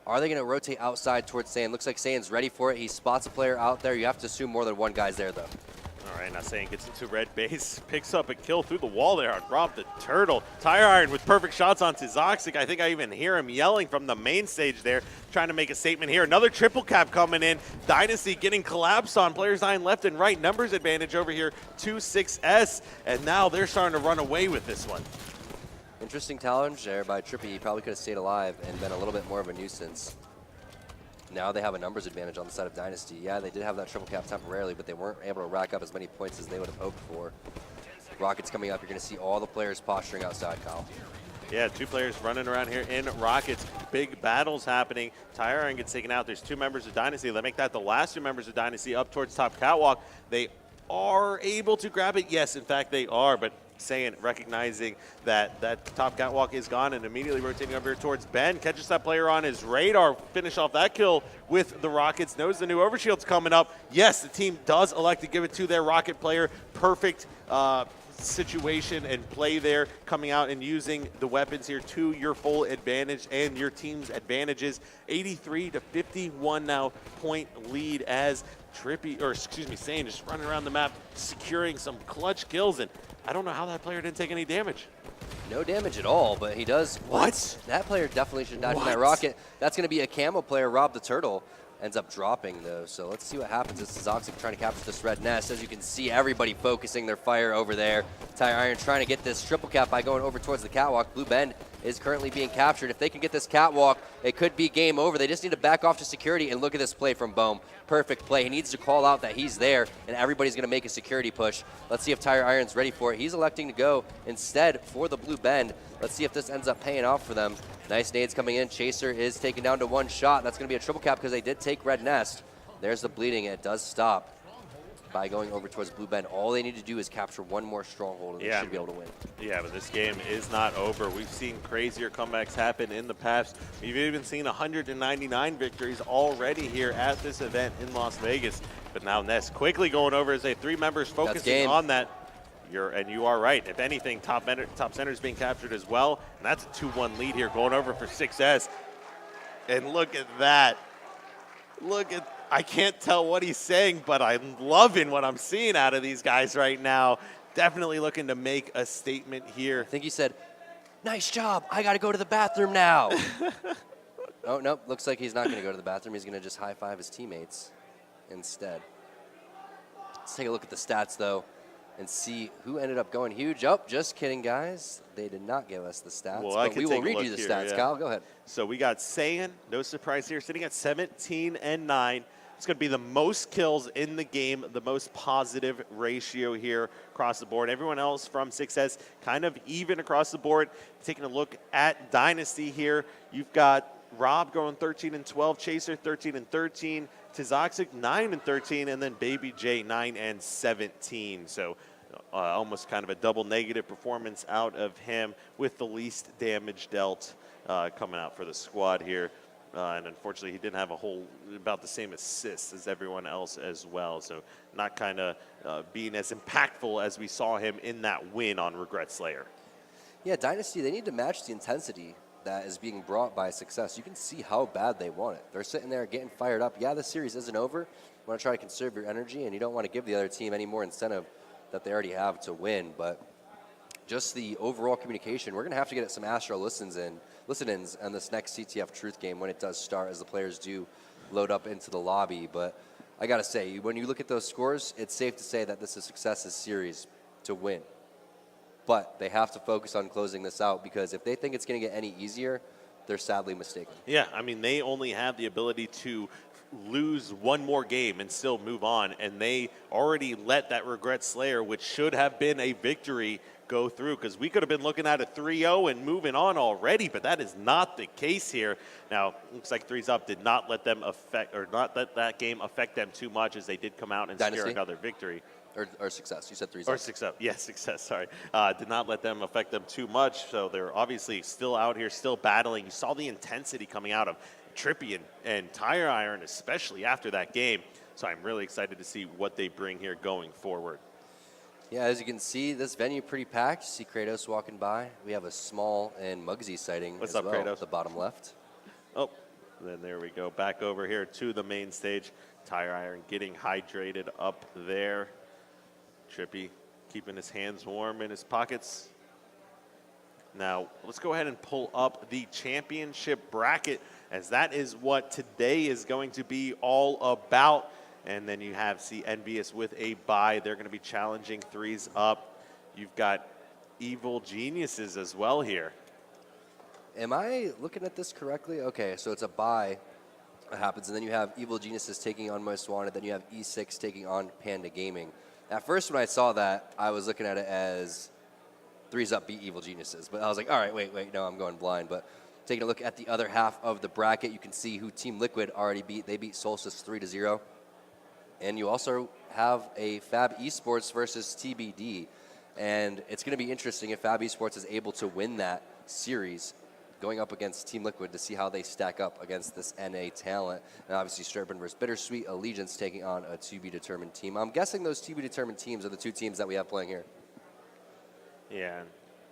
are they going to rotate outside towards Saiyan? Looks like Saiyan's ready for it. He spots a player out there. You have to assume more than one guy's there, though. All right, now Saiyan gets into red base, picks up a kill through the wall there on Rob the Turtle. Tire Iron with perfect shots onto Zoxic. I think I even hear him yelling from the main stage there, trying to make a statement here. Another triple cap coming in. Dynasty getting collapsed on. Players dying left and right. Numbers advantage over here to 6S, and now they're starting to run away with this one. Interesting challenge there by Trippy. He probably could have stayed alive and been a little bit more of a nuisance. Now they have a numbers advantage on the side of Dynasty. Yeah, they did have that triple cap temporarily, but they weren't able to rack up as many points as they would have hoped for. Rockets coming up. You're going to see all the players posturing outside, Kyle. Yeah, 2 players running around here in Rockets. Big battles happening. Tyron gets taken out. There's 2 members of Dynasty. They make that the last 2 members of Dynasty up towards top catwalk. They are able to grab it. Yes, in fact, they are, but recognizing that that top catwalk is gone and immediately rotating over here towards Ben. Catches that player on his radar. Finish off that kill with the Rockets. Knows the new overshield's coming up. Yes, the team does elect to give it to their Rocket player. Perfect situation and play there, coming out and using the weapons here to your full advantage and your team's advantages. 83-51 now point lead as Sane just running around the map, securing some clutch kills, and I don't know how that player didn't take any damage. No damage at all, but he does. What? That player definitely should die from that rocket. That's going to be a camo player, Rob the Turtle. Ends up dropping, though, so let's see what happens. This is Zoxic trying to capture this red nest. As you can see, everybody focusing their fire over there. Tyron trying to get this triple cap by going over towards the catwalk. Blue Bend is currently being captured. If they can get this catwalk, it could be game over. They just need to back off to security, and look at this play from Bohm. Perfect play. He needs to call out that he's there, and everybody's going to make a security push. Let's see if Tyron's ready for it. He's electing to go instead for the Blue Bend. Let's see if this ends up paying off for them. Nice nades coming in. Chaser is taken down to 1 shot. That's going to be a triple cap because they did take red nest. There's the bleeding, and it does stop by going over towards Blue Bend. All they need to do is capture 1 more stronghold, and they should be able to win. Yeah, but this game is not over. We've seen crazier comebacks happen in the past. We've even seen 199 victories already here at this event in Las Vegas. But now Ness quickly going over as 3 members focusing on that. You are right. If anything, top center is being captured as well. And that's a 2-1 lead here going over for 6S. And look at that. I can't tell what he's saying, but I'm loving what I'm seeing out of these guys right now. Definitely looking to make a statement here. I think he said, "Nice job. I got to go to the bathroom now." Oh, nope. Looks like he's not going to go to the bathroom. He's going to just high-five his teammates instead. Let's take a look at the stats, though, and see who ended up going huge. Oh, just kidding, guys. They did not give us the stats, but we will read you the stats. Yeah. Kyle, go ahead. So we got Saiyan, no surprise here, sitting at 17-9. It's going to be the most kills in the game, the most positive ratio here across the board. Everyone else from 6S kind of even across the board. Taking a look at Dynasty here, you've got Rob going 13-12, Chaser 13-13, Tizoxic 9-13, and then Baby J 9-17. So almost kind of a double negative performance out of him with the least damage dealt coming out for the squad here. And unfortunately, he didn't have about the same assists as everyone else as well. So not kind of being as impactful as we saw him in that win on Regret Slayer. Yeah, Dynasty, they need to match the intensity that is being brought by success. You can see how bad they want it. They're sitting there getting fired up. Yeah, the series isn't over. You want to try to conserve your energy, and you don't want to give the other team any more incentive that they already have to win. But just the overall communication, we're going to have to get some Astro listen-ins on this next CTF Truth game when it does start, as the players do load up into the lobby. But I got to say, when you look at those scores, it's safe to say that this is Success's series to win. But they have to focus on closing this out, because if they think it's going to get any easier, they're sadly mistaken. Yeah, I mean, they only have the ability to lose 1 more game and still move on, and they already let that Regret Slayer, which should have been a victory, go through, because we could have been looking at a 3-0 and moving on already, but that is not the case here. Now, looks like 3's Up did not let them not let that game affect them too much, as they did come out and secure another victory. Or Success. You said 3's Up. Or 6 Up. Yes, Success, sorry. Did not let them affect them too much, so they're obviously still out here, still battling. You saw the intensity coming out of Trippy and Tire Iron, especially after that game. So I'm really excited to see what they bring here going forward. Yeah, as you can see, this venue pretty packed. You see Kratos walking by. We have a Small and Muggsy sighting What's as up, well Kratos? at the bottom left. Oh, then there we go. Back over here to the main stage. Tire Iron getting hydrated up there. Trippy keeping his hands warm in his pockets. Now, let's go ahead and pull up the championship bracket, as that is what today is going to be all about. And then you have Envious with a bye. They're going to be challenging 3's Up. You've got Evil Geniuses as well here. Am I looking at this correctly? Okay, so it's a bye that happens, and then you have Evil Geniuses taking on Most Wanted, then you have E6 taking on Panda Gaming. At first, when I saw that, I was looking at it as 3's up beat Evil Geniuses, but I was like, all right, wait, no, I'm going blind. But taking a look at the other half of the bracket, you can see who Team Liquid already beat. They beat Solstice 3-0. And you also have a Fab Esports versus TBD. And it's going to be interesting if Fab Esports is able to win that series going up against Team Liquid to see how they stack up against this NA talent. And obviously Strippin versus Bittersweet, Allegiance taking on a to-be-determined team. I'm guessing those to-be-determined teams are the two teams that we have playing here. Yeah,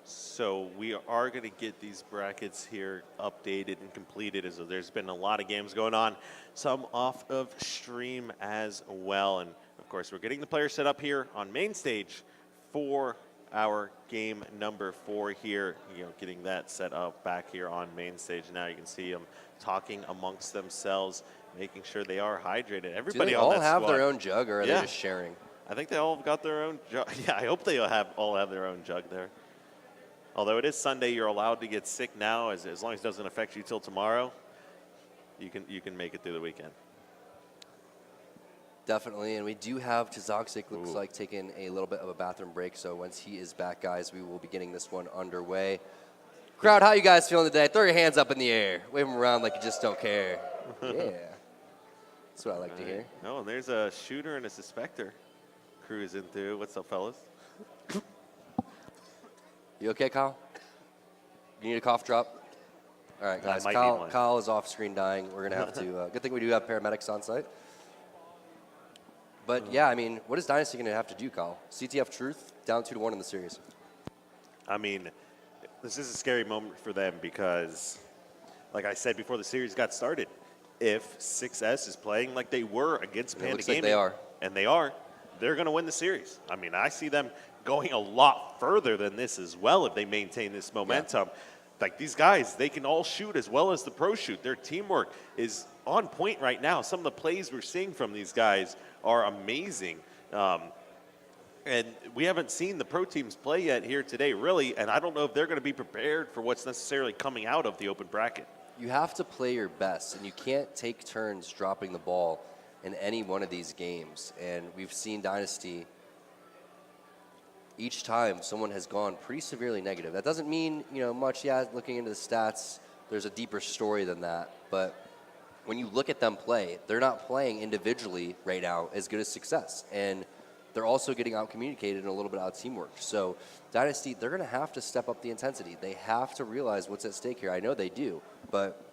so we are going to get these brackets here updated and completed, as there's been a lot of games going on, some off of stream as well. And of course, we're getting the players set up here on main stage for our game number 4 here, getting that set up back here on main stage. Now you can see them talking amongst themselves, making sure they are hydrated. Everybody Do they on all that have squad, their own jug, or are Yeah. they just sharing? I think they all have got their own jug. Yeah, I hope they all have their own jug there. Although it is Sunday, you're allowed to get sick now, as long as it doesn't affect you till tomorrow. You can make it through the weekend. Definitely, and we do have Tazoxic, looks like, taking a little bit of a bathroom break. So once he is back, guys, we will be getting this one underway. Crowd, how you guys feeling today? Throw your hands up in the air. Wave them around like you just don't care. Yeah. That's what I like to hear. Oh, and there's a shooter and a suspector cruising through. What's up, fellas? You okay, Kyle? You need a cough drop? All right, guys. might need one. Kyle is off screen dying. We're going to have to, good thing we do have paramedics on site. But yeah, I mean, what is Dynasty going to have to do, Kyle? CTF Truth down 2-1 in the series. I mean, this is a scary moment for them because, like I said before the series got started, if 6S is playing like they were against Panda looks like Gaming, they are. and they are, they're going to win the series. I mean, I see them going a lot further than this as well if they maintain this momentum. Yeah. Like, these guys, they can all shoot as well as the pros shoot. Their teamwork is on point right now. Some of the plays we're seeing from these guys are amazing. And we haven't seen the pro teams play yet here today, really, and I don't know if they're going to be prepared for what's necessarily coming out of the open bracket. You have to play your best, and you can't take turns dropping the ball in any one of these games. And we've seen Dynasty, each time someone has gone pretty severely negative. That doesn't mean, much. Yeah, looking into the stats, there's a deeper story than that. But when you look at them play, they're not playing individually right now as good as Success. And they're also getting out-communicated and a little bit out teamwork. So Dynasty, they're going to have to step up the intensity. They have to realize what's at stake here. I know they do, but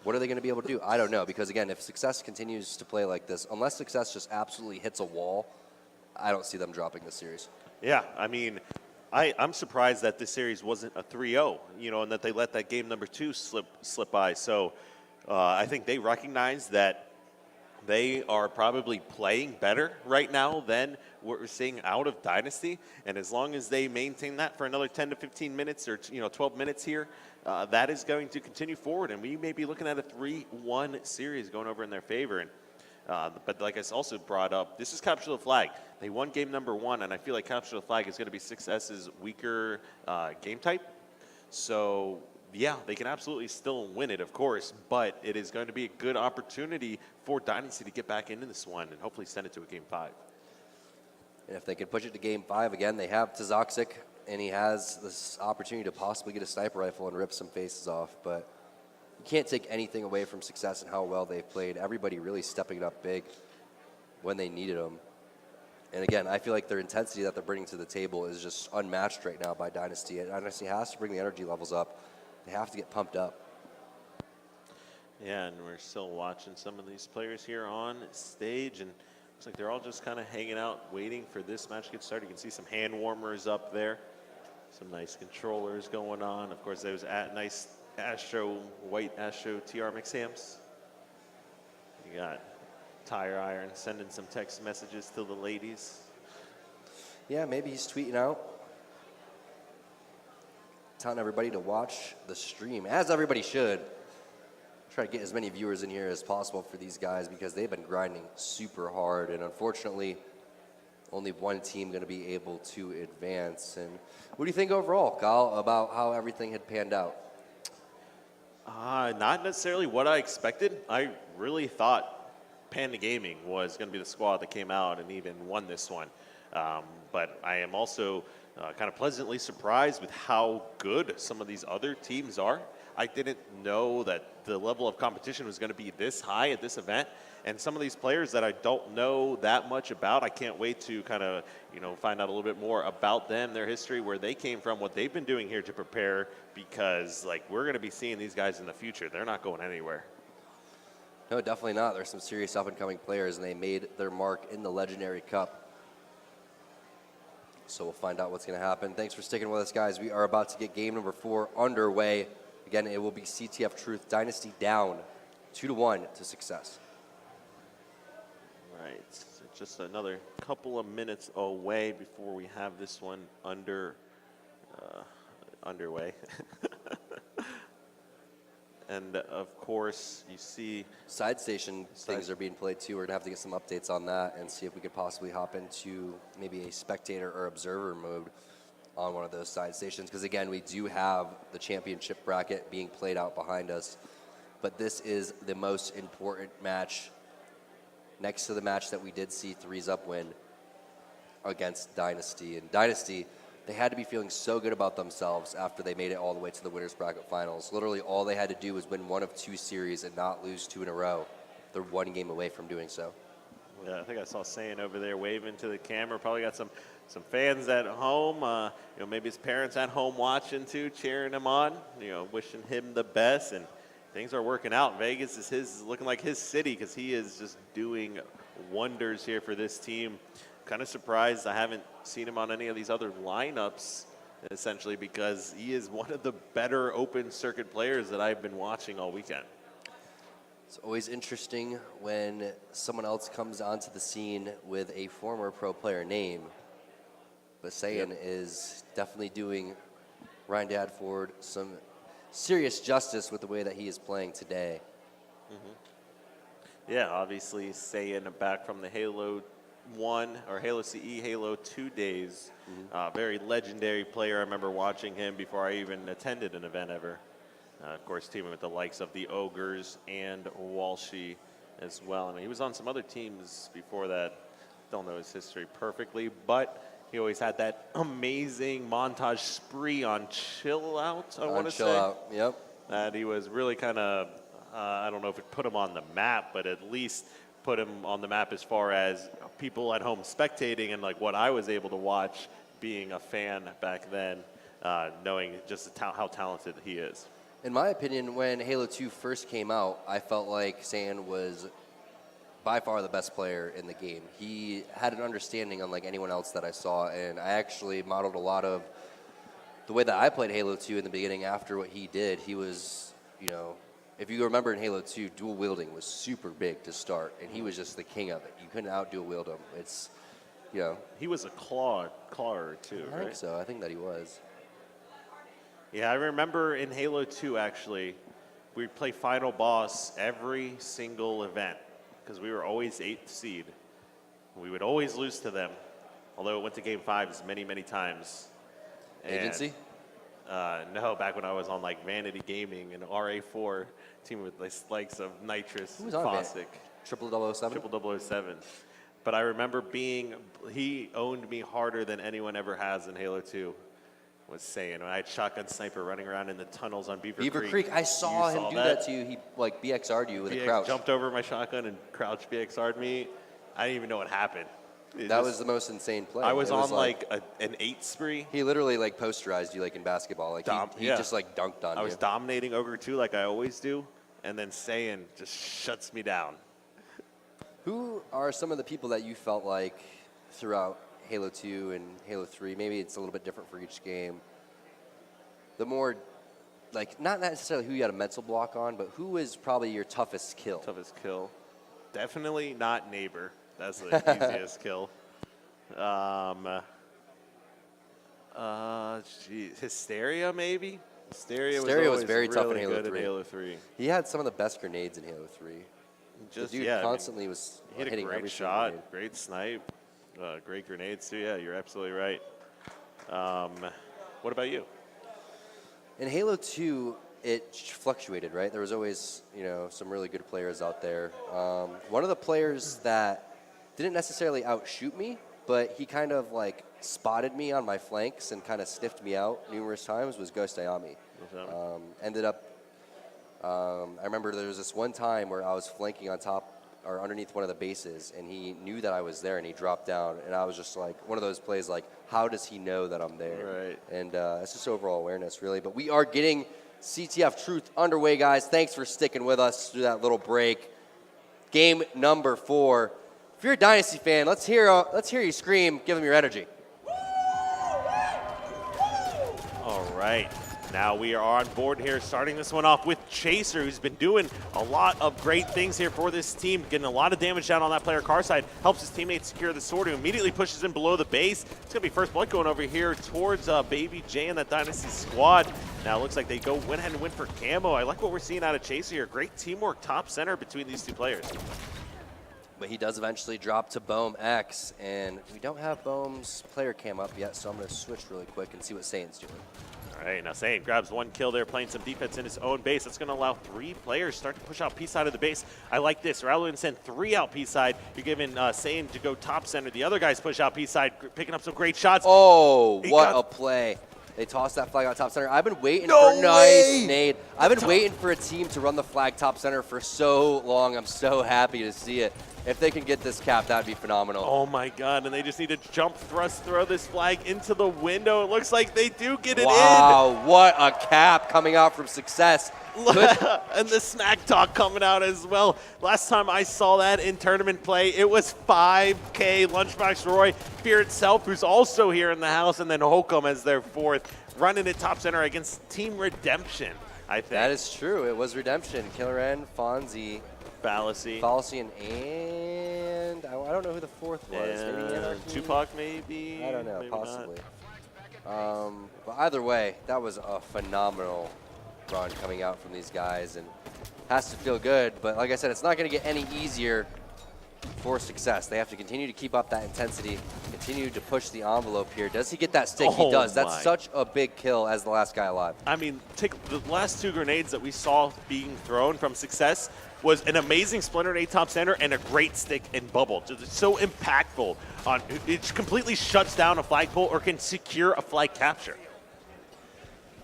what are they going to be able to do? I don't know, because again, if Success continues to play like this, unless Success just absolutely hits a wall, I don't see them dropping this series. Yeah, I mean, I'm surprised that this series wasn't a 3-0, and that they let that game number 2 slip by. So I think they recognize that they are probably playing better right now than what we're seeing out of Dynasty. And as long as they maintain that for another 10 to 15 minutes or 12 minutes here, that is going to continue forward. And we may be looking at a 3-1 series going over in their favor. And but like I also brought up, this is Capture the Flag. They won game number 1, and I feel like Capture the Flag is going to be 6S's weaker game type. So yeah, they can absolutely still win it, of course, but it is going to be a good opportunity for Dynasty to get back into this one and hopefully send it to a Game 5. And if they can push it to Game 5, again, they have Tazoxic, and he has this opportunity to possibly get a sniper rifle and rip some faces off, but you can't take anything away from Success and how well they've played. Everybody really stepping it up big when they needed them. And again, I feel like their intensity that they're bringing to the table is just unmatched right now by Dynasty. And Dynasty has to bring the energy levels up. They have to get pumped up. Yeah, and we're still watching some of these players here on stage, and looks like they're all just kind of hanging out, waiting for this match to get started. You can see some hand warmers up there, some nice controllers going on. Of course, those nice white Astro TR mix amps. You got Tire Iron sending some text messages to the ladies. Yeah, maybe he's tweeting out, telling everybody to watch the stream, as everybody should. Try to get as many viewers in here as possible for these guys because they've been grinding super hard, and unfortunately, only one team going to be able to advance. And what do you think overall, Kyle, about how everything had panned out? Not necessarily what I expected. I really thought Panda Gaming was going to be the squad that came out and even won this one. But I am also kind of pleasantly surprised with how good some of these other teams are. I didn't know that the level of competition was going to be this high at this event. And some of these players that I don't know that much about, I can't wait to kind of, find out a little bit more about them, their history, where they came from, what they've been doing here to prepare, because we're going to be seeing these guys in the future. They're not going anywhere. No, definitely not. There's some serious up-and-coming players, and they made their mark in the Legendary Cup. So we'll find out what's going to happen. Thanks for sticking with us, guys. We are about to get game number 4 underway. Again, it will be CTF Truth Dynasty down 2-1 to success. Right, so just another couple of minutes away before we have this one underway. And of course, you see Side station things are being played too. We're gonna have to get some updates on that and see if we could possibly hop into maybe a spectator or observer mode on one of those side stations. Because again, we do have the championship bracket being played out behind us, but this is the most important match next to the match that we did see 3s Up win against Dynasty. And Dynasty, they had to be feeling so good about themselves after they made it all the way to the winners bracket finals. Literally all they had to do was win one of 2 series and not lose 2 in a row. They're 1 game away from doing so. Yeah, I think I saw Sayan over there waving to the camera. Probably got some fans at home. Maybe his parents at home watching too, cheering him on. Wishing him the best. And things are working out. Vegas is looking like his city because he is just doing wonders here for this team. Kind of surprised I haven't seen him on any of these other lineups, essentially, because he is one of the better open circuit players that I've been watching all weekend. It's always interesting when someone else comes onto the scene with a former pro player name. But Sayan is definitely doing Ryan Dadford some serious justice with the way that he is playing today. Mm-hmm. Yeah, obviously Sayan back from the Halo 1 or Halo CE, Halo 2 days. Very legendary player. I remember watching him before I even attended an event ever. Of course, teaming with the likes of the Ogres and Walshy as well. He was on some other teams before that. Don't know his history perfectly, but he always had that amazing montage spree on Chill Out, I want to say. Chill Out, yep. That he was really kind of, I don't know if it put him on the map, but at least put him on the map as far as people at home spectating and what I was able to watch being a fan back then, knowing just how talented he is. In my opinion, when Halo 2 first came out, I felt like Sayan was by far the best player in the game. He had an understanding unlike anyone else that I saw, and I actually modeled a lot of the way that I played Halo 2 in the beginning after what he did. He was, if you remember in Halo 2, dual wielding was super big to start, and he was just the king of it. You couldn't out dual wield him. It's, He was a clawer too, right? I think so. I think that he was. Yeah, I remember in Halo 2, actually, we'd play Final Boss every single event because we were always 8th seed. We would always lose to them, although it went to Game 5s many, many times. Agency? No, back when I was on Vanity Gaming and RA4, team with the likes of Nitrous, Who was on Fossick. 007? 007. But I remember he owned me harder than anyone ever has in Halo 2. Was saying when I had Shotgun Sniper running around in the tunnels on Beaver Creek. I saw him do that to you. He BXR'd you with a crouch. Jumped over my shotgun and crouch BXR'd me. I didn't even know what happened. That was the most insane play. I was on an 8 spree. He literally posterized you in basketball. He just dunked on you. I was dominating Ogre 2 like I always do, and then Sayan just shuts me down. Who are some of the people that you felt like throughout Halo 2 and Halo 3, maybe it's a little bit different for each game, the more, not necessarily who you had a mental block on, but who is probably your toughest kill? Definitely not Neighbor. That's the easiest kill. Hysteria, maybe? Hysteria was very tough in Halo 3. He had some of the best grenades in Halo 3. Constantly was hit hitting a great every shot, grenade. great snipe. Great grenades too. Yeah, you're absolutely right. What about you? In Halo 2, it fluctuated, right? There was always, some really good players out there. One of the players that didn't necessarily outshoot me, but he kind of like spotted me on my flanks and kind of sniffed me out numerous times was Ghost Ayami. Ended up, I remember there was this one time where I was flanking on top or underneath one of the bases, and he knew that I was there, and he dropped down, and I was just like, one of those plays like, how does he know that I'm there? Right. And it's just overall awareness, really. But we are getting CTF Truth underway, guys. Thanks for sticking with us through that little break. Game number 4. If you're a Dynasty fan, let's hear you scream. Give them your energy. All right. Now we are on board here, starting this one off with Chaser, who's been doing a lot of great things here for this team, getting a lot of damage down on that player car side, helps his teammate secure the sword, who immediately pushes him below the base. It's going to be first blood going over here towards Baby J and that Dynasty squad. Now it looks like they went ahead and went for camo. I like what we're seeing out of Chaser here. Great teamwork top center between these two players. But he does eventually drop to Bohm X, and we don't have Bohm's player cam up yet, so I'm going to switch really quick and see what Saint's doing. All right, now Saint grabs one kill there, playing some defense in his own base. That's going to allow 3 players start to push out P side of the base. I like this. Rather than send 3 out P side, you're giving Saint to go top center. The other guys push out P side, picking up some great shots. Oh, what a play. They tossed that flag out top center. I've been waiting for nice nade. I've been waiting for a team to run the flag top center for so long. I'm so happy to see it. If they can get this cap, that'd be phenomenal. Oh my God, and they just need to jump thrust, throw this flag into the window. It looks like they do get it in. Wow, what a cap coming out from Success. And the smack talk coming out as well. Last time I saw that in tournament play, it was 5K Lunchbox Roy, Fear itself, who's also here in the house, and then Holcomb as their 4th, running it top center against Team Redemption, I think. That is true. It was Redemption. Killer N, Fonzie, Fallacy, and I don't know who the 4th was. Maybe Anarchy? Tupac, maybe? I don't know, maybe possibly. But either way, that was a phenomenal run coming out from these guys, and has to feel good. But like I said, it's not going to get any easier for Success. They have to continue to keep up that intensity, continue to push the envelope here. Does he get that stick? He does. That's such a big kill as the last guy alive. I mean, take the last 2 grenades that we saw being thrown from Success was an amazing Splinter nade top center and a great stick and bubble. It's so impactful. It completely shuts down a flagpole or can secure a flag capture.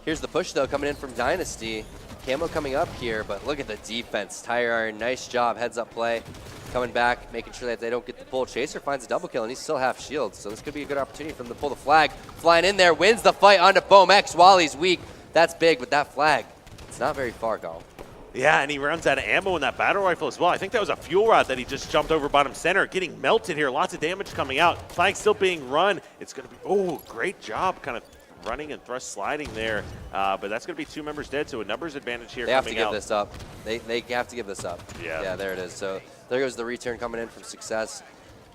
Here's the push, though, coming in from Dynasty. Camo coming up here, but look at the defense. Tire Iron, nice job. Heads up play. Coming back, making sure that they don't get the pull. Chaser finds a double kill, and he's still half shield, so this could be a good opportunity for him to pull the flag. Flying in there, wins the fight onto Bohm X while he's weak. That's big, but that flag, it's not very far, Colin. Yeah, and he runs out of ammo in that battle rifle as well. I think that was a fuel rod that he just jumped over bottom center, getting melted here. Lots of damage coming out. Flag still being run. It's going to be, great job kind of running and thrust sliding there. But that's going to be 2 members dead, so a numbers advantage here. They have to give this up. They have to give this up. Yeah, there it is. So there goes the return coming in from Success.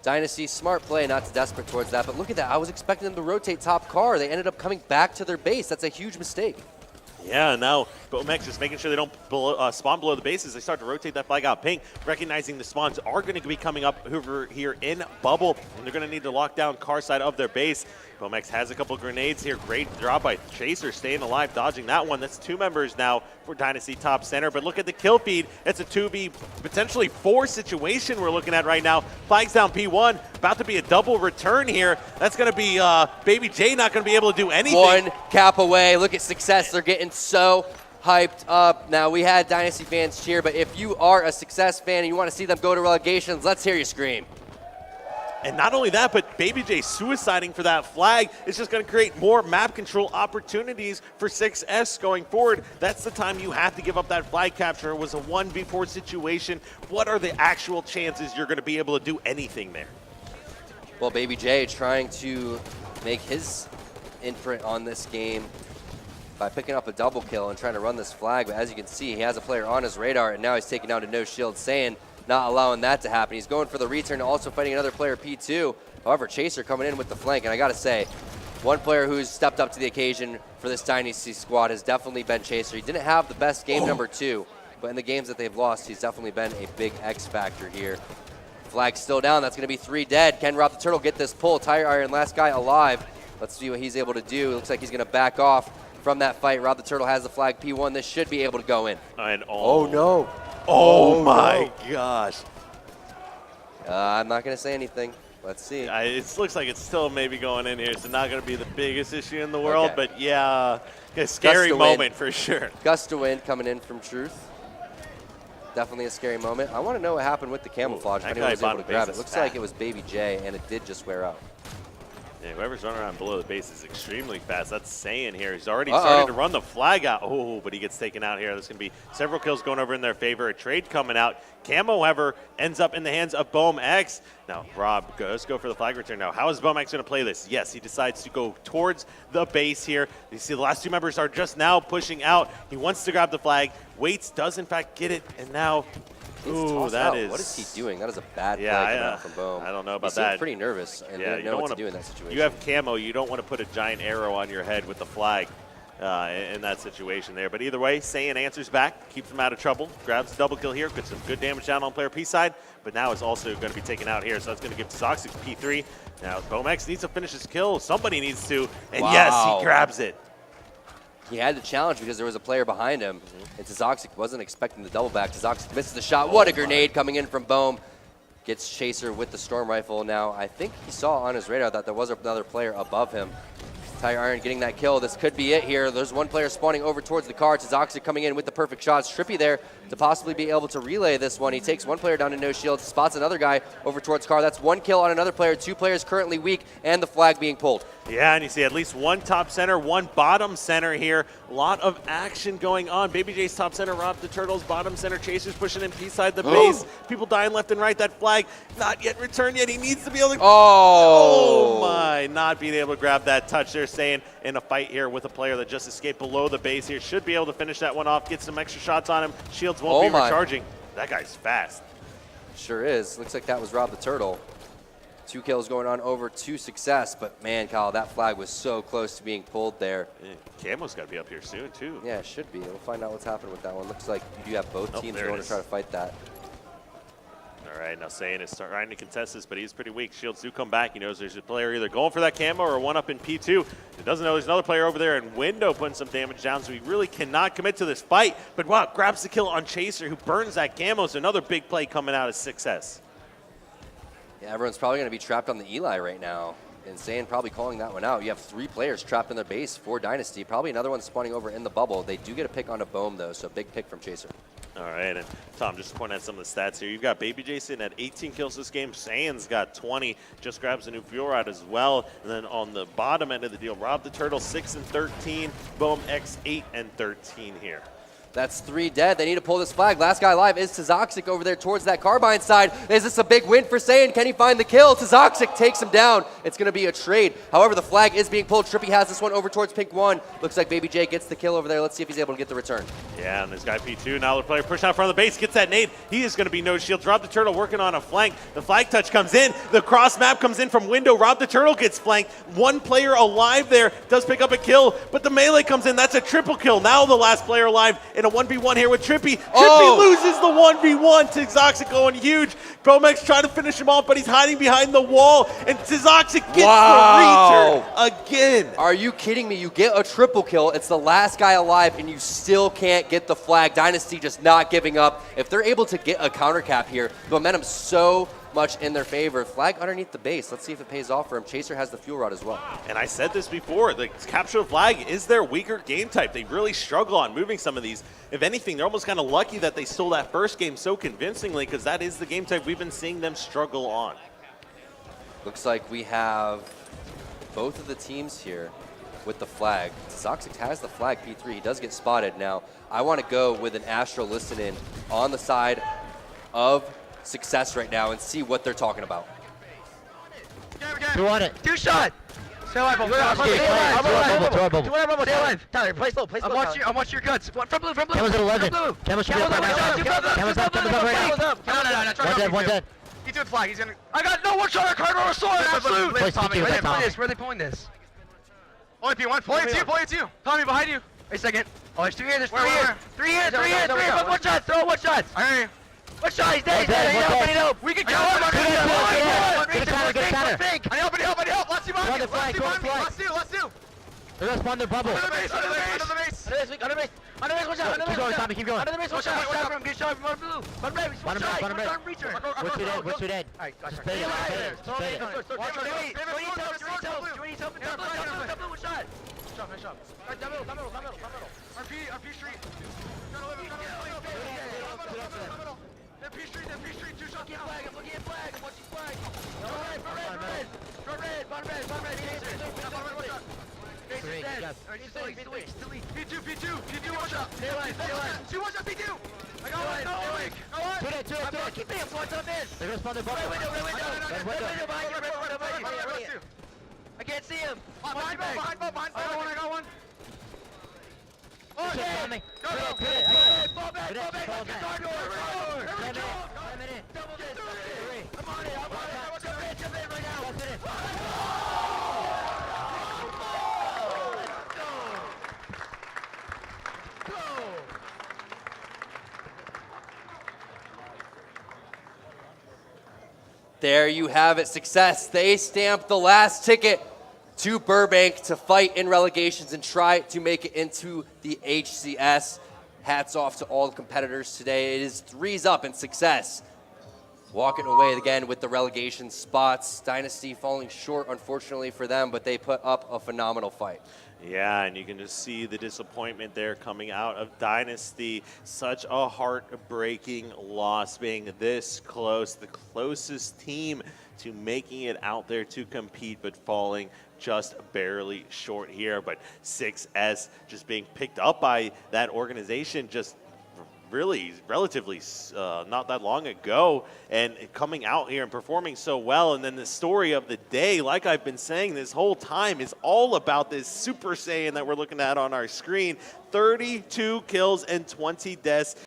Dynasty, smart play, not too desperate towards that. But look at that. I was expecting them to rotate top car. They ended up coming back to their base. That's a huge mistake. Yeah, now Bomex just making sure they don't spawn below the bases. They start to rotate that flag out pink, recognizing the spawns are going to be coming up over here in bubble, and they're going to need to lock down car side of their base. Bomex has a couple grenades here. Great drop by Chaser, staying alive, dodging that one. That's 2 members now for Dynasty top center. But look at the kill feed. It's a 2v, potentially 4 situation we're looking at right now. Flags down P1, about to be a double return here. That's going to be Baby J not going to be able to do anything. 1 cap away. Look at Success. They're getting so hyped up. Now, we had Dynasty fans cheer, but if you are a Success fan and you want to see them go to relegations, let's hear you scream. And not only that, but Baby J suiciding for that flag is just going to create more map control opportunities for 6S going forward. That's the time you have to give up that flag capture. It was a 1v4 situation. What are the actual chances you're going to be able to do anything there? Well, Baby J trying to make his imprint on this game by picking up a double kill and trying to run this flag. But as you can see, he has a player on his radar, and now he's taking down to no shield, saying not allowing that to happen. He's going for the return, also fighting another player, P2. However, Chaser coming in with the flank, and I gotta say, one player who's stepped up to the occasion for this Dynasty squad has definitely been Chaser. He didn't have the best game number 2, but in the games that they've lost, he's definitely been a big X factor here Flag still down. That's going to be 3 dead. Can Rob the Turtle get this pull? Tire Iron, last guy alive. Let's see what he's able to do. Looks like he's going to back off from that fight. Rob the Turtle has the flag P1. This should be able to go in. And Oh, no. Oh, my gosh. I'm not going to say anything. Let's see. It looks like it's still maybe going in here. It's not going to be the biggest issue in the world, Okay. but yeah, a scary moment for sure. Gust of wind coming in from Truth. Definitely a scary moment. I want to know what happened with the camouflage. If that anyone was guy able to grab bottom it. base Looks is like fat. it was Baby J, and it did just wear out. Yeah, whoever's running around below the base is extremely fast. That's saying here. He's already starting to run the flag out. Oh, but he gets taken out here. There's going to be several kills going over in their favor. A trade coming out. Camo, however, ends up in the hands of Bohm X. Now, Rob does go for the flag return now. How is Bohm X going to play this? Yes, he decides to go towards the base here. You see the last 2 members are just now pushing out. He wants to grab the flag. Waits, does in fact get it, and now... Ooh, that is... What is he doing? That is a bad play Yeah, coming out from Bohm. I don't know about he seemed that. pretty nervous and Yeah, didn't know what to do in that situation. You have camo. You don't want to put a giant arrow on your head with the flag in that situation there. But either way, Saiyan answers back, keeps him out of trouble, grabs the double kill here, gets some good damage down on player P side, but now is also going to be taken out here. So that's going to give Toxic P3. Now, Bomex needs to finish his kill. Somebody needs to. And yes, he grabs it. He had to challenge because there was a player behind him, and Toxic wasn't expecting the double back. Toxic misses the shot. What a grenade coming in from Bohm. Gets Chaser with the storm rifle. Now, I think he saw on his radar that there was another player above him. Tire Iron getting that kill. This could be it here. There's one player spawning over towards the car. Toxic coming in with the perfect shots. Trippy there to possibly be able to relay this one. He takes one player down to no shield, spots another guy over towards car. That's 1 kill on another player. 2 players currently weak, and the flag being pulled. Yeah, and you see at least 1 top center, 1 bottom center here. A lot of action going on. Baby J's top center, Rob the Turtles, bottom center, Chasers pushing in P-side the base. People dying left and right. That flag not yet returned yet. He needs to be able to... Oh my, not being able to grab that touch. They're saying in a fight here with a player that just escaped below the base here. Should be able to finish that one off, get some extra shots on him. Shields won't be recharging. That guy's fast. Sure is. Looks like that was Rob the Turtle. 2 kills going on over to success, but man, Kyle, that flag was so close to being pulled there. Yeah, Camo's got to be up here soon, too. Yeah, it should be. We'll find out what's happening with that one. Looks like you do have both teams going to try to fight that. All right, now Saiyan is trying to contest this, but he's pretty weak. Shields do come back. He knows there's a player either going for that camo or one up in P2. He doesn't know there's another player over there in window putting some damage down, so he really cannot commit to this fight. But wow, grabs the kill on Chaser, who burns that camo. So another big play coming out of success. Yeah, everyone's probably going to be trapped on the Eli right now. Insane probably calling that one out. You have 3 players trapped in their base for Dynasty. Probably another one spawning over in the bubble. They do get a pick on a Bohm, though, so big pick from Chaser. All right, and Tom, just to point out some of the stats here. You've got Baby Jason at 18 kills this game. Saiyan's got 20. Just grabs a new fuel rod as well. And then on the bottom end of the deal, Rob the Turtle 6 and 13. Bohm X 8 and 13 here. That's 3 dead. They need to pull this flag. Last guy alive is Toxic over there towards that carbine side. Is this a big win for Saiyan? Can he find the kill? Toxic takes him down. It's going to be a trade. However, the flag is being pulled. Trippy has this one over towards Pink 1. Looks like Baby J gets the kill over there. Let's see if he's able to get the return. Yeah, and this guy P2, now the player push out front of the base, gets that nade. He is going to be no shield. Rob the Turtle working on a flank. The flag touch comes in. The cross map comes in from window. Rob the Turtle gets flanked. 1 player alive there. Does pick up a kill, but the melee comes in. That's a triple kill. Now the last player alive in a 1v1 here with Trippy. Trippy loses the 1v1. Toxic going huge. Bomex trying to finish him off, but he's hiding behind the wall. And Toxic gets the return again. Are you kidding me? You get a triple kill. It's the last guy alive, and you still can't get the flag. Dynasty just not giving up. If they're able to get a counter cap here, the momentum's so much in their favor. Flag underneath the base. Let's see if it pays off for him. Chaser has the fuel rod as well. And I said this before, the capture the flag is their weaker game type. They really struggle on moving some of these. If anything, they're almost kind of lucky that they stole that first game so convincingly, because that is the game type we've been seeing them struggle on. Looks like we have both of the teams here with the flag. Toxic has the flag P3. He does get spotted. Now, I want to go with an Astro listening on the side of success right now and see what they're talking about. Who won it? 2 shot! Stay alive, Stay alive. Tyler, play slow, play slow. I'm watching your guts. From blue. Camo's at 11. Camo's up right now. One dead. He's doing flag. He's gonna. I got no 1 shot on card or a sword. Absolute. Tommy, where are they pulling this? Only P1. Point you. Tommy, behind you. Wait a second. Oh, there's 2 here. There's 3 here. 3 here. 1 shot. Throw 1 shot. I hear you. One shot, he's dead, he's dead. I need help. We can kill him. One fake. I need help. Let's do behind me. Let's do. They're gonna spawn their bubble. Under the base. Under the base, watch out. Keep going, Tommy, keep going. Under the base, watch out. Get shot from blue. One red, We're too dead. Alright, gotcha. Just play it. Watch out. Do we need help? Double shot. Nice shot. Alright, down middle. RP street. P street, 2 shots. I'm looking at flag. I'm watching flag. Front red. Bottom red. Three, yes. P2, watch out. Stay alive. 2, watch out, P2. I got one. Two dead. Keep me, what's on this? They're gonna spawn their bubble. Red window behind you. I can't see him. Behind bow. I got one. Oh, Shit, yeah. Tommy. Go. Fall back. Double this. I'm on it. Jump in right now. Go. There you have it, success. They stamped the last ticket to Burbank to fight in relegations and try to make it into the HCS. Hats off to all the competitors today. It is 3s up in success. Walking away again with the relegation spots. Dynasty falling short, unfortunately for them, but they put up a phenomenal fight. Yeah, and you can just see the disappointment there coming out of Dynasty. Such a heartbreaking loss, being this close, the closest team to making it out there to compete, but falling just barely short here. But 6S just being picked up by that organization just really relatively not that long ago, and coming out here and performing so well. And then the story of the day, like I've been saying this whole time, is all about this Super Saiyan that we're looking at on our screen. 32 kills and 20 deaths.